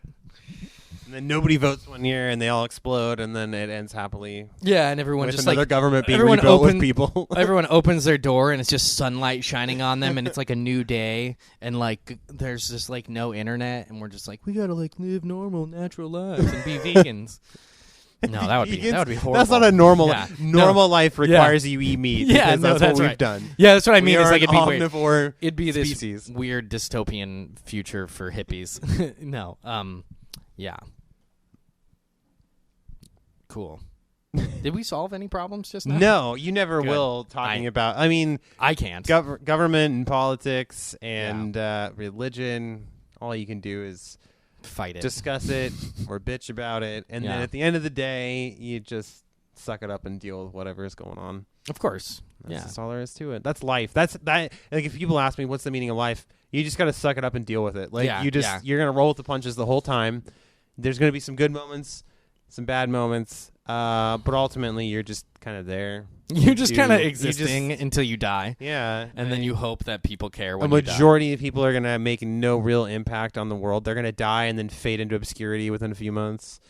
And then nobody votes 1 year, and they all explode, and then it ends happily. Yeah, and everyone with just another government being rebuilt with people. Everyone opens their door, and it's just sunlight shining on them, and it's like a new day, and there's just no internet, and we're just we gotta live normal, natural lives and be vegans. No, that would be horrible. That's not a normal. Yeah. Normal life requires you eat meat. Yeah, that's what we've done. Yeah, that's what I mean. We are it'd be omnivore weird. It'd be species. This weird dystopian future for hippies. No, yeah. Cool. Did we solve any problems just now? No, you never Good. will. I can't. Government and politics and religion. All you can do is fight it, discuss it, or bitch about it, and then at the end of the day, you just suck it up and deal with whatever is going on. Of course. That's all there is to it. That's life. That's that. If people ask me what's the meaning of life, you just gotta suck it up and deal with it. You're gonna roll with the punches the whole time. There's gonna be some good moments, some bad moments, but ultimately you're just kind of there. You're just kind of existing until you die. Yeah. And then you hope that people care when a you die. majority of people are going to make no real impact on the world. They're going to die and then fade into obscurity within a few months.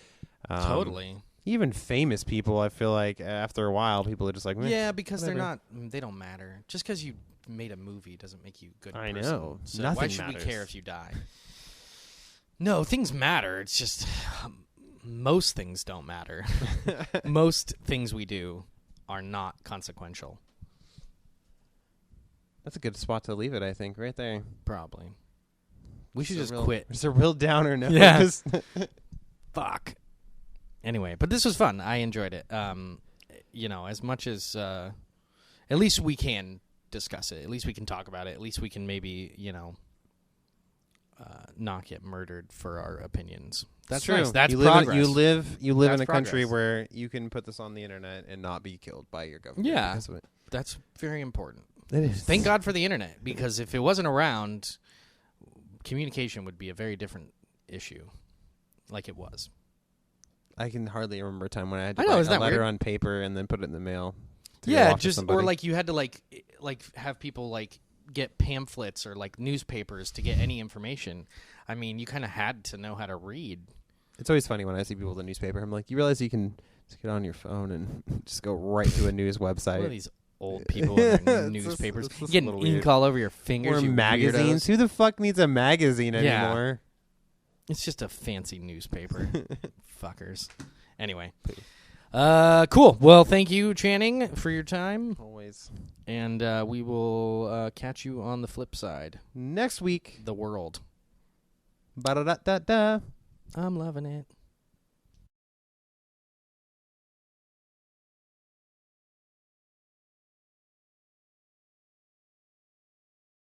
Totally. Even famous people, I feel like after a while, people are just like, yeah, because they don't matter. Just because you made a movie doesn't make you a good person. I know. So Nothing why should matters. we care if you die? No, things matter. It's just most things don't matter. Most things we do are not consequential. That's a good spot to leave it, I think, right there. Probably. We should just quit. It's a real downer now. Yeah. Fuck. Anyway, but this was fun. I enjoyed it. As much as at least we can discuss it. At least we can talk about it. At least we can maybe, not get murdered for our opinions. That's true. Nice. That's progress. progress. You live That's in a country progress. where you can put this on the internet and not be killed by your government. Yeah, because of it. That's very important. It is. Thank God for the internet, because if it wasn't around, communication would be a very different issue, like it was. I can hardly remember a time when I had to write a letter weird? on paper and then put it in the mail. Yeah, or you had to have people get pamphlets or newspapers to get any information. I mean, you kind of had to know how to read. It's always funny when I see people with a newspaper. I'm like, you realize you can just get on your phone and just go right to a news website. What are these old people with their newspapers? You get ink all over your fingers. Or magazines. Weirdos. Who the fuck needs a magazine anymore? It's just a fancy newspaper. Fuckers. Anyway. Cool. Well, thank you, Channing, for your time. Always. And we will catch you on the flip side. Next week. The world. Ba-da-da-da-da. I'm loving it.